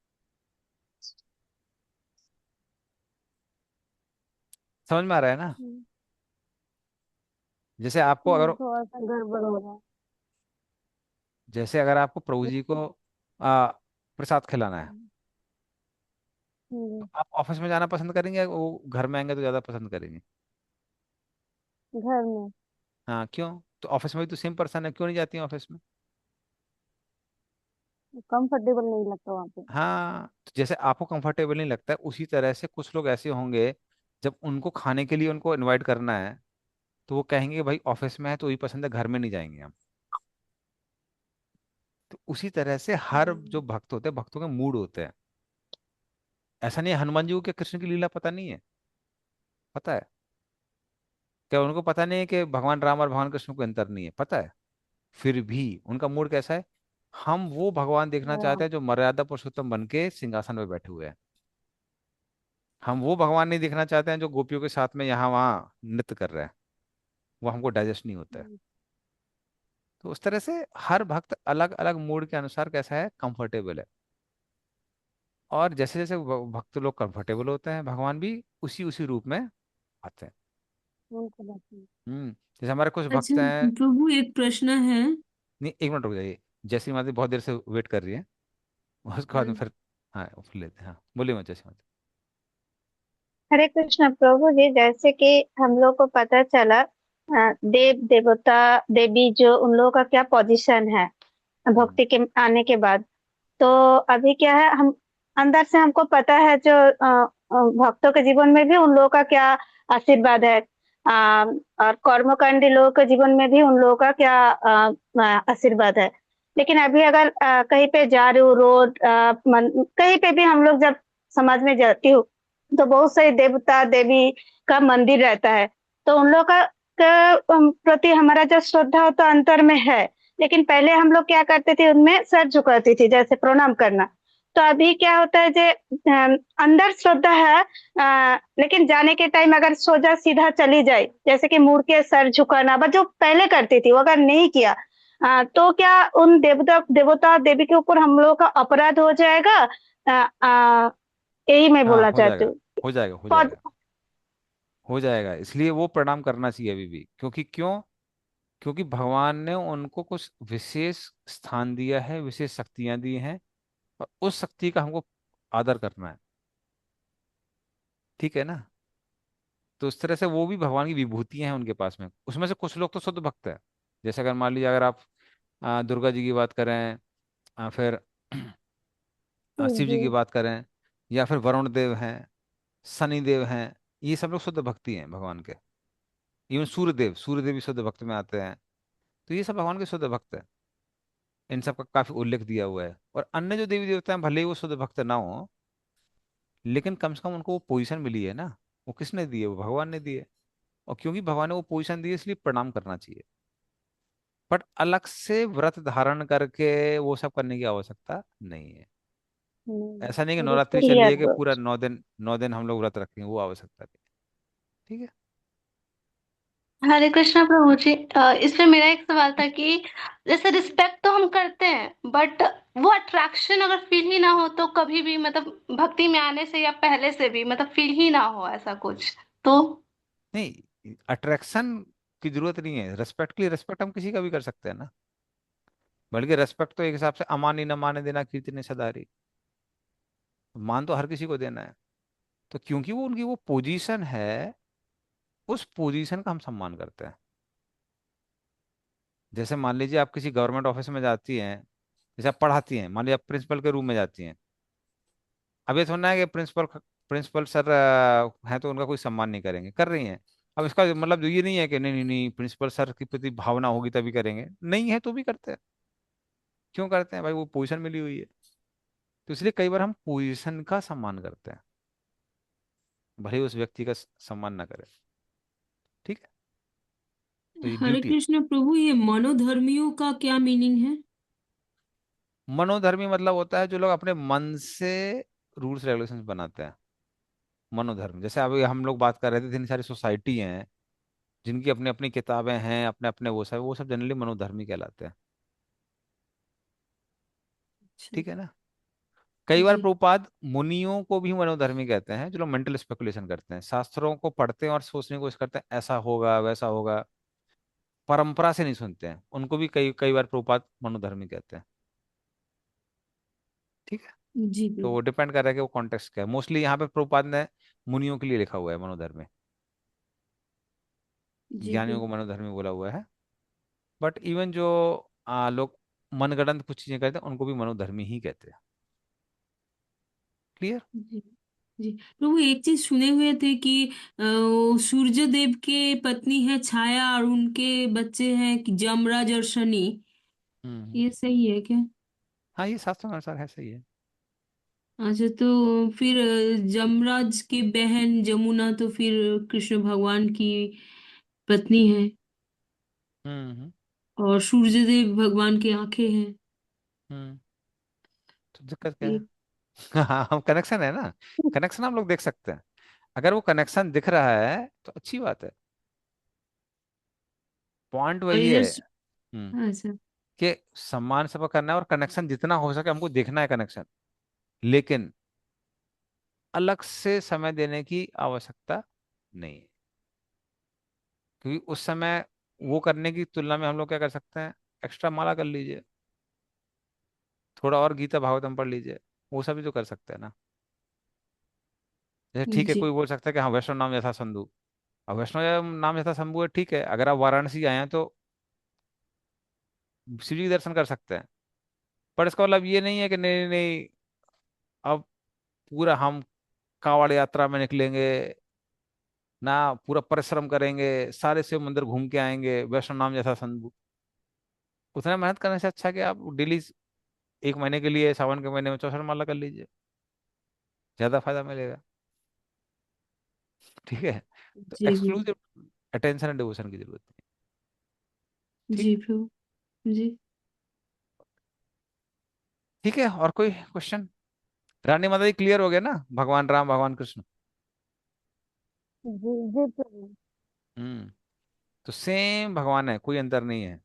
समझ में आ रहा है ना? हम्म, जैसे आपको अगर, नहीं, थोड़ा सा गड़बड़ हो रहा है। जैसे अगर आपको प्रभु जी को आ, प्रसाद खिलाना है, तो हम्म, आप ऑफिस में जाना पसंद करेंगे या वो घर में आएंगे तो ज्यादा पसंद करेंगे? घर में। हाँ, क्यों? तो ऑफिस में भी तो सेम पर्सन है, क्यों नहीं जाती ऑफिस में? कंफर्टेबल नहीं लगता वहां पे। हाँ, तो जैसे आपको कंफर्टेबल नहीं लगता है, उसी तरह से कुछ लोग ऐसे होंगे, जब उनको खाने के लिए उनको इनवाइट करना है, तो वो कहेंगे भाई ऑफिस में है तो वही पसंद है, घर में नहीं जाएंगे हम। तो उसी तरह से हर जो हम्म, भक्त होते हैं, भक्तों के मूड होते हैं। ऐसा नहीं है हनुमान जी को क्या कृष्ण की लीला पता नहीं है? पता है। क्या उनको पता नहीं है कि भगवान राम और भगवान कृष्ण को अंतर नहीं है? पता है। फिर भी उनका मूड कैसा है, हम वो भगवान देखना चाहते हाँ, हैं जो मर्यादा पुरुषोत्तम बन के सिंहासन में बैठे हुए हैं। हम वो भगवान नहीं देखना चाहते हैं जो गोपियों के साथ में यहाँ वहाँ नृत्य कर रहे हैं। वो हमको डाइजेस्ट नहीं होता है। हम्म, तो उस तरह से हर भक्त अलग अलग मूड के अनुसार कैसा है, कंफर्टेबल है। और जैसे जैसे भक्त लोग कंफर्टेबल होते हैं, भगवान भी उसी उसी रूप में आते हैं। उनको बताइए। जैसे हमारे कुछ अच्छा भक्त हैं। प्रभु, एक प्रश्न है। नहीं, एक मिनट रुक जाइए, जैसी माता बहुत देर से वेट कर रही है, उसके बाद में हम्म। फिर, हाँ फिर लेते हैं। हाँ बोलिए मत, जैसी माता। हरे कृष्ण प्रभु जी, जैसे कि हम लोग को पता चला देव देवता देवी जो उन लोगों का क्या पोजीशन है हम्म। भक्ति के आने के बाद। तो अभी क्या है, हम अंदर से हमको पता है जो भक्तों के जीवन में भी उन लोगों का क्या आशीर्वाद है। और कर्मकांडी लोगों के जीवन में भी उन लोगों का क्या आशीर्वाद है। लेकिन अभी अगर कहीं पे जा रही हूँ, रोड कहीं पे भी हम लोग जब समाज में जाती हूँ, तो बहुत सारे देवता देवी का मंदिर रहता है। तो उन लोग का प्रति हमारा जो श्रद्धा हो तो अंतर में है। लेकिन पहले हम लोग क्या करते थे, उनमें सर झुकाती थी, जैसे प्रणाम करना। तो अभी क्या होता है, जो अंदर श्रद्धा है, लेकिन जाने के टाइम अगर सोजा सीधा चली जाए, जैसे कि मुड़ के सर झुकाना, बस जो पहले करती थी वो अगर नहीं किया, तो क्या उन देवता देवी के ऊपर हम लोगों का अपराध हो जाएगा? यही मैं हाँ बोलना हो चाहती जाएगा, हूँ। हो जाएगा, हो पद- जाएगा। हो जाएगा, इसलिए वो प्रणाम करना चाहिए अभी भी, क्योंकि क्यों? क्योंकि भगवान ने उनको कुछ विशेष स्थान दिया है, विशेष शक्तियां दी हैं, और उस शक्ति का हमको आदर करना है। ठीक है ना? तो उस तरह से वो भी भगवान की विभूतियां हैं उनके पास में, उसमें से कुछ लोग तो शुद्ध भक्त है। जैसे अगर मान लीजिए, अगर आप दुर्गा जी की बात करें, फिर शिव जी जी। की बात करें, या फिर वरुण देव हैं, शनि देव हैं, ये सब लोग शुद्ध भक्ति हैं भगवान के। इवन सूर्य देव भी शुद्ध भक्त में आते हैं। तो ये सब भगवान के शुद्ध भक्त हैं। इन सब का काफी उल्लेख दिया हुआ है। और अन्य जो देवी देवता हैं, भले ही वो शुद्ध भक्त ना हो, लेकिन कम से कम उनको वो पोजीशन मिली है ना। वो किसने दी है? वो भगवान ने दी है। और क्योंकि भगवान ने वो पोजीशन दी है, इसलिए प्रणाम करना चाहिए। बट अलग से व्रत धारण करके वो सब करने की आवश्यकता नहीं है। ऐसा नहीं कि नवरात्रि रिस्पेक्ट चल लिया रही है कि तो। पूरा 9 दिन हम लोग व्रत रखेंगे, वो आवश्यकता नहीं है। ठीक है। हरे कृष्णा प्रभु जी, इसमें मेरा एक सवाल था कि जैसे रिस्पेक्ट तो हम करते हैं, बट वो अट्रैक्शन अगर फील ही ना हो तो कभी भी, मतलब भक्ति में आने से या पहले से भी, मतलब फील ही ना हो ऐसा कुछ, तो? नहीं, अट्रैक्शन की जरूरत नहीं है। रेस्पेक्ट के लिए रेस्पेक्ट हम किसी का भी कर सकते हैं ना। बल्कि रेस्पेक्ट तो एक हिसाब से अमानी न माने देना कीर्तने सदारी। मान तो हर किसी को देना है। तो क्योंकि वो उनकी वो पोजीशन है, उस पोजीशन का हम सम्मान करते हैं। जैसे मान लीजिए आप किसी गवर्नमेंट ऑफिस में जाती हैं, जैसे आप पढ़ाती हैं, मान लीजिए आप प्रिंसिपल के रूम में जाती हैं। अब ये थोड़ा है कि प्रिंसिपल सर हैं तो उनका कोई सम्मान नहीं करेंगे, कर रही हैं। अब इसका मतलब जो ये नहीं है कि नहीं नहीं नहीं, प्रिंसिपल सर के प्रति भावना होगी तभी करेंगे, नहीं है तो भी करते हैं। क्यों करते हैं भाई? वो पोजीशन मिली हुई है। तो इसलिए कई बार हम पोजीशन का सम्मान करते हैं, भले ही उस व्यक्ति का सम्मान ना करें। ठीक है। तो ये हरे ड्यूटी है। कृष्ण प्रभु, ये मनोधर्मियों का क्या मीनिंग है? मनोधर्मी मतलब होता है जो लोग अपने मन से रूल्स रेगुलेशंस बनाते हैं। मनोधर्म, जैसे अभी हम लोग बात कर रहे थे, इतनी सारी सोसाइटी हैं जिनकी अपनी अपनी किताबें हैं, अपने अपने वो सब जनरली मनोधर्मी कहलाते हैं। अच्छा। ठीक है ना। कई बार जी। प्रभुपाद मुनियों को भी मनोधर्मी कहते हैं, जो लोग मेंटल स्पेकुलेशन करते हैं, शास्त्रों को पढ़ते हैं और सोचने की कोशिश करते हैं ऐसा होगा वैसा होगा, परंपरा से नहीं सुनते हैं, उनको भी कई कई बार प्रभुपाद मनोधर्मी कहते हैं। ठीक है। जी तो प्रभु। वो डिपेंड कर रहा है कि वो कॉन्टेक्स्ट क्या है। मोस्टली यहाँ पे प्रभुपाद ने मुनियों के लिए लिखा हुआ है मनोधर्मी। जी ज्ञानियों को प्रभु। मनोधर्मी बोला हुआ है। बट इवन जो लोग मनगढ़ंत कुछ चीजें करते हैं, उनको भी मनोधर्मी ही कहते हैं। क्लियर। जी। जी प्रभु, एक चीज सुने हुए थे कि वो सूर्य देव के पत्नी है छाया, और उनके बच्चे हैं कि जमराज और शनि। हम्म। ये सही है क्या? हाँ, ये शास्त्रों के अनुसार है, सही है। अच्छा, तो फिर जमराज की बहन जमुना तो फिर कृष्ण भगवान की पत्नी है, हम्म। और सूर्यदेव भगवान की आंखें हैं। हम्म। तो दिक्कत क्या ये। है? हाँ, हम कनेक्शन है ना। कनेक्शन हम लोग देख सकते हैं। अगर वो कनेक्शन दिख रहा है तो अच्छी बात है। पॉइंट और वही इधर है। हम्म। अच्छा। कि सम्मान सबका करना है, और कनेक्शन जितना हो सके हमको देखना है कनेक्शन। लेकिन अलग से समय देने की आवश्यकता नहीं है। क्योंकि उस समय वो करने की तुलना में हम लोग क्या कर सकते हैं? एक्स्ट्रा माला कर लीजिए, थोड़ा और गीता भागवतम पढ़ लीजिए। वो सब भी तो कर सकते हैं ना। जैसे ठीक है, जी। कोई बोल सकता है कि हाँ, वैष्णव नाम यथा संधु। अब वैष्णव नाम यथा शंभु है, ठीक है। अगर आप वाराणसी आए हैं तो शिव जी के दर्शन कर सकते हैं। पर इसका मतलब ये नहीं है कि नहीं नहीं नहीं, अब पूरा हम कांवड़ यात्रा में निकलेंगे ना, पूरा परिश्रम करेंगे, सारे शिव मंदिर घूम के आएंगे, वैष्णव नाम जैसा शंभु। उतना मेहनत करने से अच्छा कि आप डेली 1 महीने के लिए सावन के महीने में 64 माला कर लीजिए, ज्यादा फायदा मिलेगा। ठीक है। तो जी जी। एक्सक्लूसिव अटेंशन एंड डिवोशन की जरूरत नहीं। ठीक जी है। प्रभु। जी। ठीक है, और कोई क्वेश्चन? रानी माता जी क्लियर हो गया ना, भगवान राम भगवान कृष्ण। जी जी प्रभु। हम्म। तो सेम भगवान है, कोई अंतर नहीं है।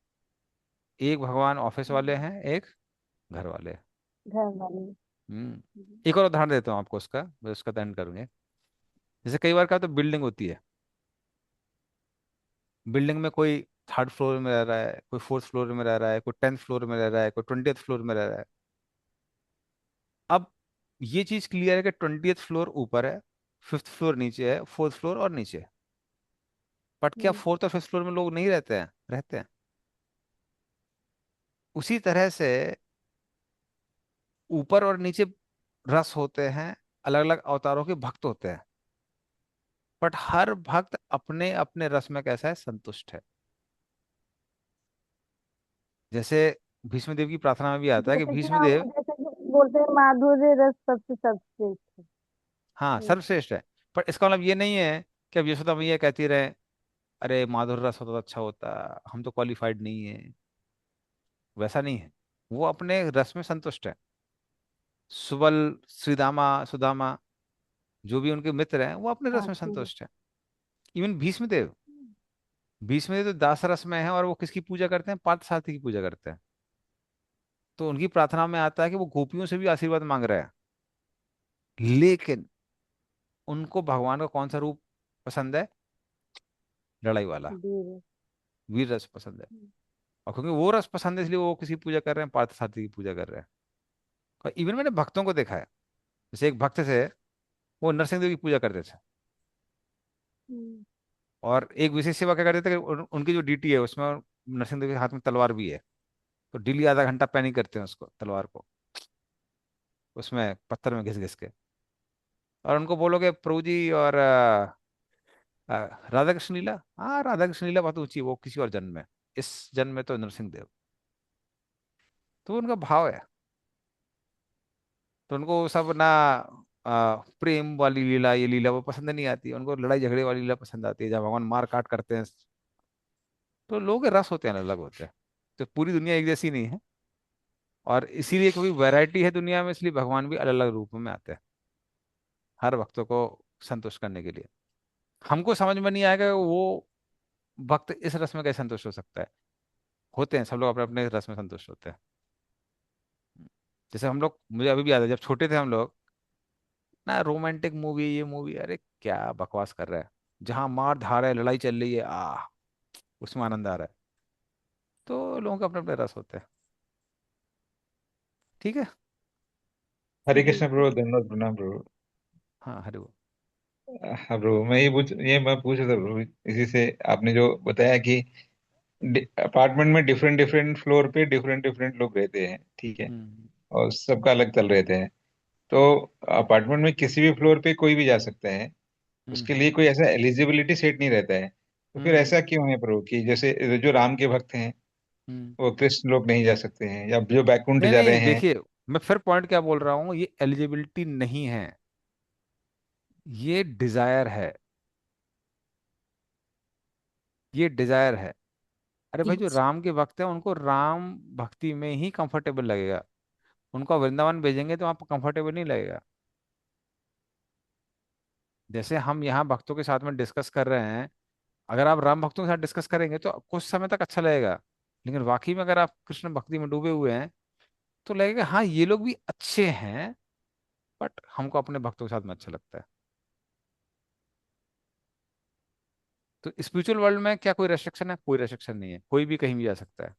एक भगवान ऑफिस वाले हैं, एक घर वाले हैं। घर वाले। हम्म। एक और उदाहरण देता हूँ आपको उसका, मैं उसका तो एंड करूंगे। जैसे कई बार क्या होता है, बिल्डिंग होती है। बिल्डिंग में कोई 3rd फ्लोर में रह रहा है, कोई 4th फ्लोर में रह रहा है, कोई 10th फ्लोर में रह रहा है, कोई 20th फ्लोर में रह रहा है। अब ये चीज क्लियर है कि 20th फ्लोर ऊपर है, 5th फ्लोर नीचे है, 4th फ्लोर और नीचे है। बट क्या 4th और 5th फ्लोर में लोग नहीं रहते हैं? रहते हैं। उसी तरह से ऊपर और नीचे रस होते हैं, अलग अलग अवतारों के भक्त होते हैं, बट हर भक्त अपने अपने रस में कैसा है, संतुष्ट है। जैसे भीष्म देव की प्रार्थना में भी आता है कि जैसे कि भीष्म हम देव, जैसे कि बोलते हैं माधुर्य रस सबसे सर्वश्रेष्ठ है। हाँ, हम्म, सर्वश्रेष्ठ है। पर इसका मतलब ये नहीं है कि अब यशोदा मैया कहती रहे अरे माधुर रस होता तो अच्छा होता, हम तो क्वालिफाइड नहीं है। वैसा नहीं है, वो अपने रस में संतुष्ट है। सुबल, श्रीदामा, सुदामा, जो भी उनके मित्र हैं, वो अपने हाँ रस में ठीक संतुष्ट है। इवन भीष्मदेव, भीष्मदेव तो दास रस में है, और वो किसकी पूजा करते हैं, पार्थसारथी की पूजा करते हैं। तो उनकी प्रार्थना में आता है कि वो गोपियों से भी आशीर्वाद मांग रहे हैं, लेकिन उनको भगवान का कौन सा रूप पसंद है, लड़ाई वाला, धीरे। वीर रस पसंद है। और क्योंकि वो रस पसंद है, इसलिए वो किसी पूजा कर रहे हैं, पार्थसारथी की पूजा कर रहे हैं। और इवन मैंने भक्तों को देखा है, जैसे एक भक्त थे, वो नरसिंह देव की पूजा करते थे, हम्म, और एक विशेष सेवा क्या करते थे कि उनकी जो डीटी है उसमें नरसिंह देव के हाथ में तलवार भी है, तो डेली आधा घंटा पैनिक करते हैं उसको, तलवार को उसमें पत्थर में घिस घिस के। और उनको बोलोगे प्रभु जी और राधा कृष्ण लीला, हाँ राधा कृष्ण लीला बहुत ऊंची है, वो किसी और जन्म में, इस जन्म में तो नरसिंह देव। तो उनका भाव है। तो उनको सब ना प्रेम वाली लीला, ये लीला वो पसंद नहीं आती, उनको लड़ाई झगड़े वाली लीला पसंद आती है, जहाँ भगवान मार काट करते हैं। तो लोग के रस होते हैं, अलग होते हैं। तो पूरी दुनिया एक जैसी नहीं है, और इसीलिए क्योंकि वैरायटी है दुनिया में, इसलिए भगवान भी अलग अलग रूपों में आते हैं, हर भक्तों को संतुष्ट करने के लिए। हमको समझ में नहीं आएगा वो भक्त इस रस में कैसे संतुष्ट हो सकता है। होते हैं, सब लोग अपने अपने रस में संतुष्ट होते हैं। जैसे हम लोग, मुझे अभी भी याद है, जब छोटे थे हम लोग ना, रोमांटिक मूवी, ये मूवी, अरे क्या बकवास कर रहा है, जहां मार धाड़ है, लड़ाई चल रही है, उसमें आनंद आ रहा है। तो लोगों के अपने अपने रस होते हैं। ठीक है। हरे जी कृष्ण प्रभु, धन्यवाद, प्रणाम प्रभु। हाँ, हरि बोल। हाँ प्रभु, मैं पूछ रहा था प्रभु, इसी से आपने जो बताया कि अपार्टमेंट में डिफरेंट डिफरेंट फ्लोर पे डिफरेंट डिफरेंट लोग रहते हैं, ठीक है, हम्म। और सबका अलग चल रहते हैं। तो अपार्टमेंट में किसी भी फ्लोर पे कोई भी जा सकता है, उसके हम्म। लिए कोई ऐसा एलिजिबिलिटी सेट नहीं रहता है। तो फिर हम्म। ऐसा क्यों है प्रभु कि जैसे जो राम के भक्त हैं हम्म। वो कृष्ण लोग नहीं जा सकते हैं, या जो बैकुंठ नहीं जा रहे नहीं, हैं? देखिए, मैं फिर पॉइंट क्या बोल रहा हूँ, ये एलिजिबिलिटी नहीं है, ये डिजायर है, ये डिजायर है। अरे भाई, जो यस। राम के भक्त हैं उनको राम भक्ति में ही कंफर्टेबल लगेगा, उनको आप वृंदावन भेजेंगे तो आपको कंफर्टेबल नहीं लगेगा। जैसे हम यहाँ भक्तों के साथ में डिस्कस कर रहे हैं, अगर आप राम भक्तों के साथ डिस्कस करेंगे तो कुछ समय तक अच्छा लगेगा, लेकिन वाकई में अगर आप कृष्ण भक्ति में डूबे हुए हैं तो लगेगा हाँ ये लोग भी अच्छे हैं, बट हमको अपने भक्तों के साथ में अच्छा लगता है। तो स्पिरिचुअल वर्ल्ड में क्या कोई रेस्ट्रिक्शन है? कोई रेस्ट्रिक्शन नहीं है, कोई भी कहीं भी जा सकता है।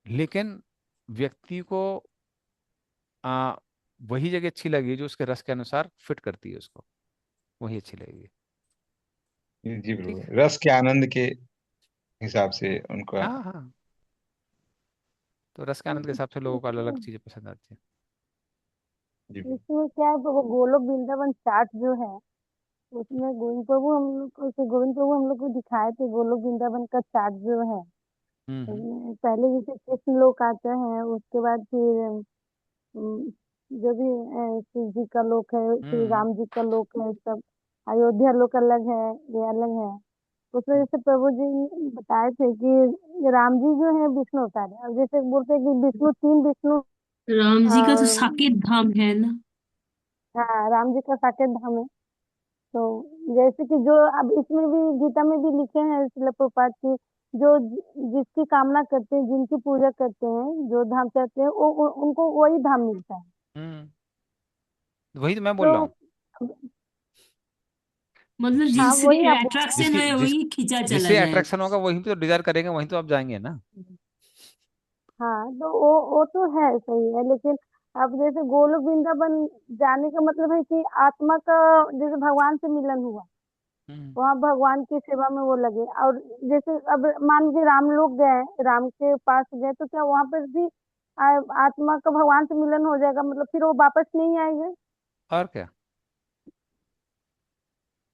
लेकिन व्यक्ति को आ, वही जगह अच्छी लगी जो उसके रस के अनुसार फिट करती है उसको, वही अच्छी लगेगी। जी ठीक प्रभु, है। रस के आनंद के हिसाब से उनका। हाँ हाँ, तो रस के तो आनंद के हिसाब से लोगों को अलग अलग इसमें चीजें पसंद आती है। जी प्रभु। इसमें क्या है, वो गोलोक वृंदावन चार्ट जो है, उसमें गोविंद प्रभु हम लोग को, गोविंद प्रभु हम लोग को दिखाए थे गोलोक वृंदावन का चार्ट जो है। हम्म। उसमें पहले जैसे कृष्ण लोक आते हैं, उसके बाद फिर अम, जो भी शिव जी का लोक है, श्री हम्म। राम जी का लोक है, सब अयोध्या लोक अलग है, ये अलग है। उसमें जैसे प्रभु जी ने बताए थे कि राम जी जो है विष्णु अवतार है, अब जैसे बोलते हैं कि विष्णु तीन विष्णु। राम जी का तो अ, साकेत धाम है ना। हाँ, राम जी का साकेत धाम है। तो जैसे कि जो अब इसमें भी गीता में भी लिखे हैं श्रील प्रभुपाद की, जो जिसकी कामना करते हैं, जिनकी पूजा करते हैं, जो धाम चाहते हैं, उनको वही धाम मिलता है। हम्म। वही तो मैं बोल रहा तो हूँ। मतलब जिस हाँ, जिससे वही आप बोल रहे अट्रैक्शन जिसकी है जिस वही खींचा चला जिससे जाएगा। अट्रैक्शन होगा वहीं पे तो डिजायर करेंगे, वहीं तो आप जाएंगे ना। हैं। हाँ, तो वो तो है, सही है, लेकिन अब जैसे गोलोक वृंदावन जाने का मतलब है कि आत्मा का जैसे भगवान से मिलन हुआ, हम्म वहाँ भगवान की सेवा में वो लगे। और जैसे अब मान लीजिए राम लोग गए, राम के पास गए, तो क्या वहां पर भी आत्मा का भगवान से मिलन हो जाएगा? मतलब फिर वो वापस नहीं आएंगे? और क्या,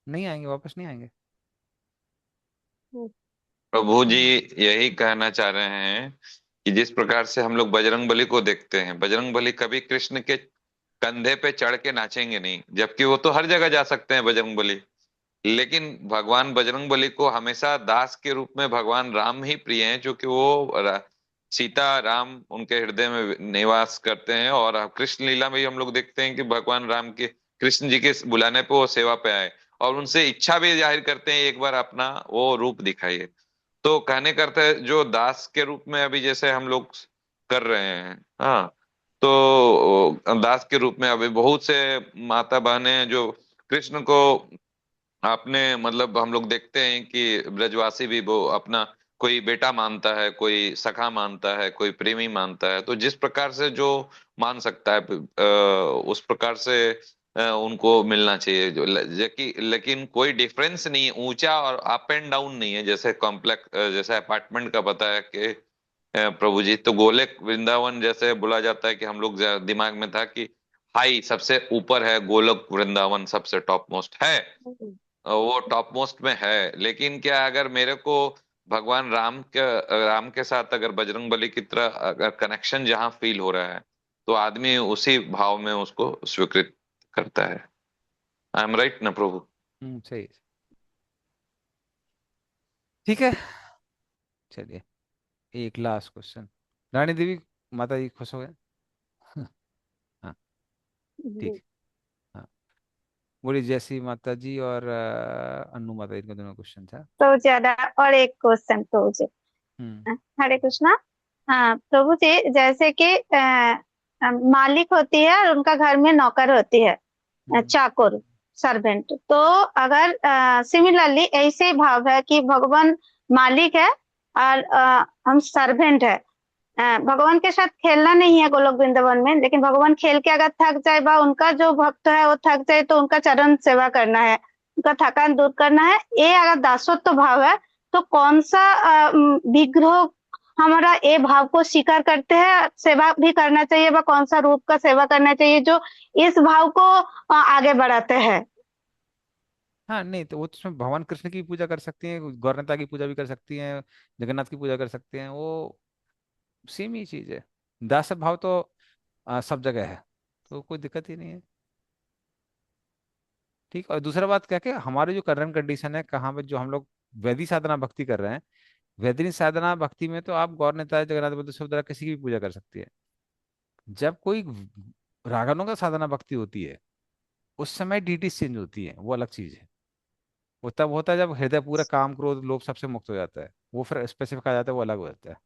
नहीं आएंगे, वापस नहीं आएंगे। हम्म, प्रभु जी यही कहना चाह रहे हैं कि जिस प्रकार से हम लोग बजरंग बली को देखते हैं, बजरंग बली कभी कृष्ण के कंधे पे चढ़ के नाचेंगे नहीं, जबकि वो तो हर जगह जा सकते हैं बजरंग बली। लेकिन भगवान बजरंग बली को हमेशा दास के रूप में भगवान राम ही प्रिय हैं, जो कि सीता राम उनके हृदय में निवास करते हैं। और कृष्ण लीला में भी हम लोग देखते हैं कि भगवान राम के कृष्ण जी के बुलाने पे वो सेवा पे आए, और उनसे इच्छा भी जाहिर करते हैं एक बार अपना वो रूप दिखाइए। तो कहने करते हैं जो दास के रूप में अभी जैसे हम लोग कर रहे हैं, हाँ, तो दास के रूप में अभी बहुत से माता बहनें हैं जो कृष्ण को आपने मतलब हम लोग देखते हैं कि ब्रजवासी भी वो अपना कोई बेटा मानता है, कोई सखा मानता है, कोई प्रेमी मानता है। तो जिस प्रकार से जो मान सकता है उस प्रकार से उनको मिलना चाहिए। लेकिन कोई डिफरेंस नहीं है, ऊंचा और अप एंड डाउन नहीं है, जैसे कॉम्प्लेक्स जैसे अपार्टमेंट का बताया कि प्रभु जी, तो गोलोक वृंदावन जैसे बोला जाता है कि हम लोग दिमाग में था कि हाई सबसे ऊपर है, गोलोक वृंदावन सबसे टॉप मोस्ट है, हम्म, वो टॉप मोस्ट में है। लेकिन क्या अगर मेरे को भगवान राम के साथ अगर बजरंग बली की तरह अगर कनेक्शन जहां फील हो रहा है, तो आदमी उसी भाव में उसको स्वीकृत करता है। आई एम राइट ना प्रभु? सही है। ठीक है, चलिए, एक लास्ट क्वेश्चन। रानी देवी, माता जी खुश हो गए? हाँ, ठीक जी। है। हाँ, बोलिए, जैसी माता जी और अन्नू माता जी का दोनों क्वेश्चन था। तो ज्यादा और एक क्वेश्चन प्रभु जी। हम्म हरे कृष्णा। हाँ प्रभु जी, जैसे कि मालिक होती है और उनका घर में नौकर होती है, हम्म चाकर, सर्वेंट। तो अगर सिमिलरली ऐसे भाव है कि भगवान मालिक है और हम सर्वेंट है। भगवान के साथ खेलना नहीं है गोलोक वृंदावन में, लेकिन भगवान खेल के अगर थक जाए बा उनका जो भक्त है वो थक जाए तो उनका चरण सेवा करना है, उनका थकान दूर करना है। ये अगर दासत्व भाव है तो कौन सा विग्रह हमारा ये भाव को स्वीकार करते हैं, सेवा भी करना चाहिए, व कौन सा रूप का सेवा करना चाहिए जो इस भाव को आगे बढ़ाते हैं? हाँ, नहीं तो वो तो उसमें भगवान कृष्ण की पूजा कर सकती हैं, गौरता की पूजा भी कर सकती हैं, जगन्नाथ की पूजा कर सकते हैं, वो सेम ही चीज है। दास भाव तो सब जगह है, तो कोई दिक्कत ही नहीं है। ठीक। और दूसरा बात क्या कि हमारे जो करंट कंडीशन है, कहाँ पे जो हम लोग वैदिक साधना भक्ति कर रहे हैं, वैदिक साधना भक्ति में तो आप गौर नेता जगन्नाथ बलदेव सुभद्रा किसी की भी पूजा कर सकती है। जब कोई रागनों का साधना भक्ति होती है, उस समय डीटी चेंज होती है, वो अलग चीज है। वो तब होता है जब हृदय पूरा काम क्रोध लोभ सबसे मुक्त हो जाता है, वो फिर स्पेसिफिक आ जाता है, वो अलग हो जाता है,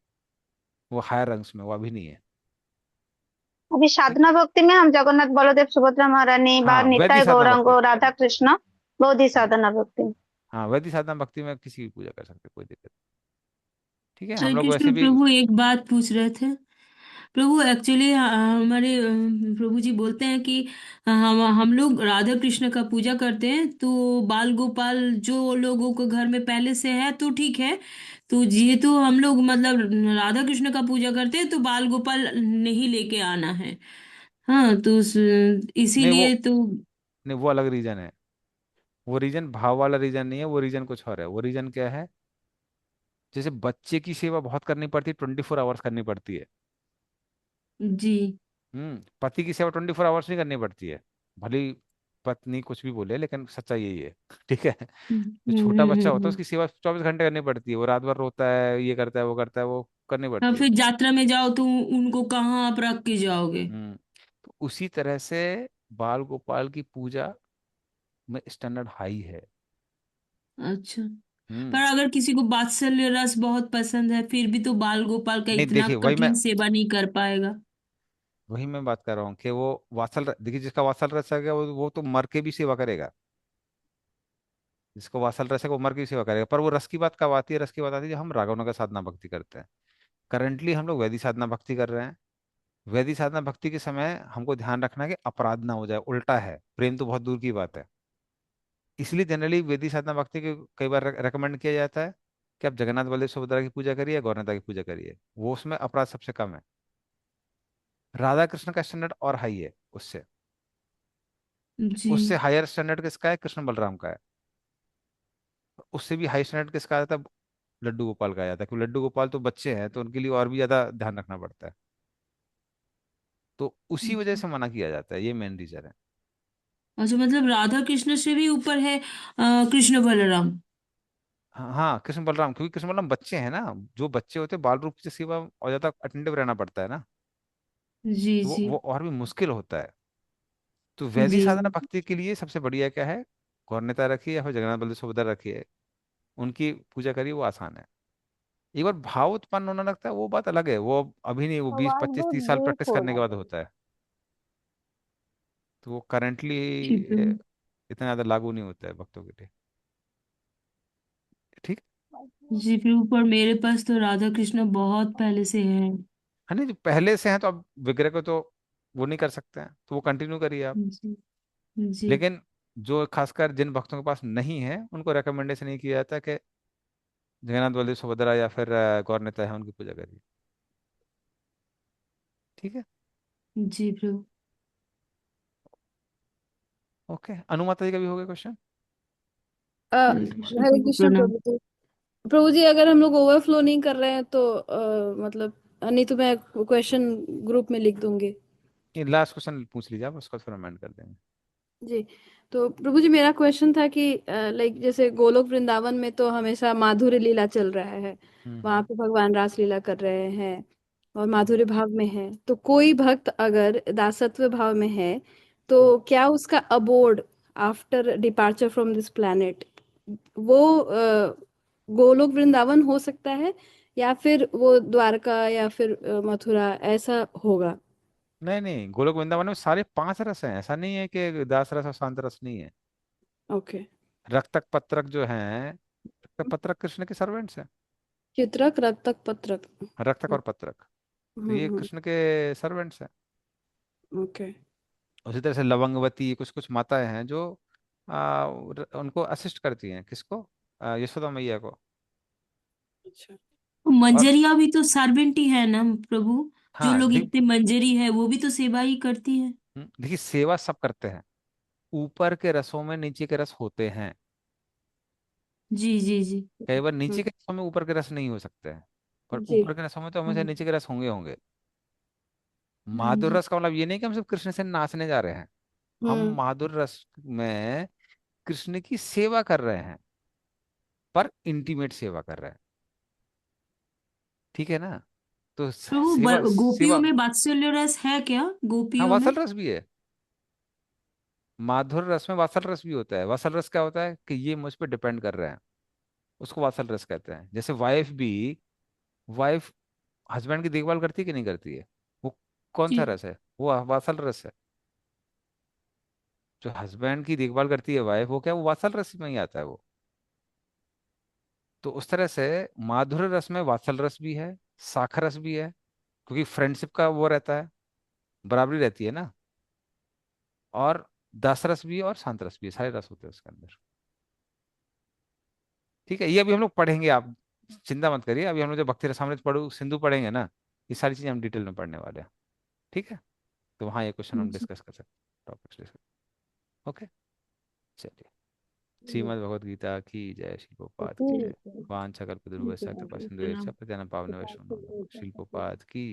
वो हायर रंग्स में, वो अभी नहीं है। अभी ठीक। साधना भक्ति में हम जगन्नाथ बलदेव सुभद्रा महारानी बा हाँ, वैदिक निताय साधना गौरांग भक्ति। राधा कृष्ण, बहुत ही साधना भक्ति में। हाँ, वैदिक साधना भक्ति में किसी की पूजा कर सकते हैं, कोई दिक्कत नहीं। ठीक है, हम हरे लोग वैसे कृष्ण भी। प्रभु, एक बात पूछ रहे थे। प्रभु एक्चुअली हमारे प्रभु जी बोलते हैं कि हम लोग राधा कृष्ण का पूजा करते हैं, तो बाल गोपाल जो लोगों को घर में पहले से है तो ठीक है। तो जेहेतु हम लोग मतलब राधा कृष्ण का पूजा करते हैं तो बाल गोपाल नहीं लेके आना है। हाँ, तो नहीं, इसीलिए तो। वो अलग रीजन है। वो रीजन भाव वाला रीजन नहीं है, वो रीजन कुछ और है। वो रीजन क्या है, जैसे बच्चे की सेवा बहुत करनी पड़ती है, 24 आवर्स करनी पड़ती है। जी। पति की सेवा 24 आवर्स नहीं करनी पड़ती है। भली पत्नी कुछ भी बोले, लेकिन सच्चाई यही है। ठीक है। जो छोटा बच्चा होता है हम्म। उसकी सेवा 24 घंटे करनी पड़ती है, वो रात भर रोता है, ये करता है, वो करता है, वो करनी हाँ, पड़ती है। फिर यात्रा में जाओ तो उनको कहाँ आप रख के जाओगे? हम्म तो उसी तरह से बाल गोपाल की पूजा में स्टैंडर्ड हाई है। अच्छा। हम्म पर अगर किसी को वात्सल्य रस बहुत पसंद है फिर भी तो बाल गोपाल का नहीं, इतना देखिए, कठिन सेवा नहीं कर पाएगा। वही मैं बात कर रहा हूँ कि वो देखिए, जिसका वात्सल रस है वो तो मर के भी सेवा करेगा। जिसको वात्सल रस है वो मर के भी सेवा करेगा। पर वो रस की बात कब आती है? रस की बात आती है जब हम रागवना का साधना भक्ति करते हैं। करंटली हम लोग वैदिक साधना भक्ति कर रहे हैं। वैदिक साधना भक्ति के समय हमको ध्यान रखना है कि अपराध ना हो जाए। उल्टा है, प्रेम तो बहुत दूर की बात है। इसलिए जनरली वेदी साधना भक्ति के कई बार रेकमेंड किया जाता है कि आप जगन्नाथ बलदेव सुभद्रा की पूजा करिए, गौरनाथा की पूजा करिए, वो उसमें अपराध सबसे कम है। राधा कृष्ण का स्टैंडर्ड और हाई है उससे। जी उससे हायर स्टैंडर्ड किसका है? कृष्ण बलराम का है। उससे भी हाई स्टैंडर्ड किसका आता है? लड्डू गोपाल का आ जाता है, क्योंकि लड्डू गोपाल तो बच्चे हैं, तो उनके लिए और भी ज्यादा ध्यान रखना पड़ता है। तो उसी वजह से मना किया जाता है, ये मेन रीजन है। अच्छा, मतलब राधा कृष्ण से भी ऊपर है कृष्ण बलराम। हाँ हाँ, कृष्ण बलराम, क्योंकि कृष्ण बलराम बच्चे हैं ना। जो बच्चे होते हैं बाल रूप से सेवा और ज्यादा अटेंटिव रहना पड़ता है ना, जी तो जी वो और भी मुश्किल होता है। तो वैदिक जी साधना भक्ति के लिए सबसे बढ़िया क्या है? गौरनेता रखिए या फिर जगन्नाथ बलदेव सुभद्रा रखिए, उनकी पूजा करिए, वो आसान है। एक बार भाव उत्पन्न होने लगता है वो बात अलग है, वो अभी नहीं, वो बीस आवाज पच्चीस बहुत तीस साल ब्रेक प्रैक्टिस हो करने रहा के बाद है। होता है। तो वो करंटली ठीक है। इतना ज्यादा लागू नहीं होता है भक्तों के लिए। ठीक। जी फिर ऊपर मेरे पास तो राधा कृष्ण बहुत पहले से है। है नहीं, जो पहले से हैं तो अब विग्रह को तो वो नहीं कर सकते हैं, तो वो कंटिन्यू करिए आप। जी जी लेकिन जो खासकर जिन भक्तों के पास नहीं है उनको रिकमेंडेशन ये किया जाता है कि जगन्नाथ बलदेव सुभद्रा या फिर गौरनेता है उनकी पूजा करिए। ठीक है। जी प्रभु। ओके, अनुमाता जी का भी हो गया क्वेश्चन। हरे कृष्ण हरे प्रभु, कृष्ण प्रणाम। प्रभु जी। प्रभु जी, अगर हम लोग ओवरफ्लो नहीं कर रहे हैं तो मतलब नहीं तो मैं क्वेश्चन ग्रुप में लिख दूंगी। ये लास्ट क्वेश्चन पूछ लीजिए आप, उसको फिर अमेंड कर देंगे। जी। तो प्रभु जी, मेरा क्वेश्चन था कि लाइक जैसे गोलोक वृंदावन में तो हमेशा माधुर्य लीला चल रहा है। वहां हम्म। पे भगवान रास लीला कर रहे हैं और माधुर्य भाव में है। तो कोई भक्त अगर दासत्व भाव में है तो क्या उसका abode after departure from this planet वो गोलोक वृंदावन हो सकता है, या फिर वो द्वारका या फिर मथुरा ऐसा होगा? नहीं नहीं, गोलोक वृंदावन में सारे 5 रस हैं, ऐसा नहीं है कि दास रस और शांत रस नहीं है। ओके। रक्तक पत्रक जो हैं, रक्तक पत्रक कृष्ण के सर्वेंट्स हैं। चित्रक, रक्तक, पत्रक। रक्तक और पत्रक, तो ये हम्म। कृष्ण के सर्वेंट्स हैं। ओके। उसी तरह से लवंगवती कुछ कुछ माताएं हैं जो उनको असिस्ट करती हैं, किसको? यशोदा मैया को। अच्छा। और मंजरिया भी तो सर्वेंट ही है ना प्रभु। जो हाँ लोग इतने मंजरी है वो भी तो सेवा ही करती है। देखिए सेवा सब करते हैं। ऊपर के रसों में नीचे के रस होते हैं। जी जी जी कई बार हम्म। नीचे के रसों में ऊपर के रस नहीं हो सकते हैं, पर जी। ऊपर के रसों में तो हमेशा हम्म नीचे के रस होंगे होंगे। माधुर हम्म रस का मतलब ये नहीं कि हम सिर्फ कृष्ण से नाचने जा रहे हैं। हम हम्म। माधुर रस में कृष्ण की सेवा कर रहे हैं, पर इंटीमेट सेवा कर रहे हैं। ठीक है ना? तो प्रभु, सेवा गोपियों सेवा। में वात्सल्य रस है क्या हाँ, गोपियों में? वात्सल रस भी है। माधुर रस में वात्सल रस भी होता है। वात्सल रस क्या होता है कि ये मुझ पर डिपेंड कर रहे हैं, उसको वात्सल रस कहते हैं। जैसे वाइफ हस्बैंड की देखभाल करती है कि नहीं करती है? वो कौन सा जी रस है? वो वात्सल रस है। जो हस्बैंड की देखभाल करती है वाइफ, वो क्या, वो वात्सल रस में ही आता है वो। तो उस तरह से माधुर्य रस में वात्सल रस भी है, साखर रस भी है, क्योंकि फ्रेंडशिप का वो रहता है, बराबरी रहती है ना। और दास रस भी है और शांत रस भी है, सारे रस होते हैं उसके अंदर। ठीक है, ये अभी हम लोग पढ़ेंगे, आप चिंता मत करिए। अभी हम लोग जब भक्ति रसामृत पढ़ू सिंधु पढ़ेंगे ना, ये सारी चीजें हम डिटेल में पढ़ने वाले हैं। ठीक है, तो वहाँ ये क्वेश्चन हम जी डिस्कस कर सकते हैं, टॉपिक्स डिस्कस। ओके, चलिए। श्रीमद् भगवद गीता की जय, श्री प्रभुपाद की जय। वाञ्छा कल्पतरुभ्यश्च कृपा सिंधु प्रणाम। पतितानां पावनेभ्यो वैष्णवेभ्यो नमः। श्री प्रभुपाद की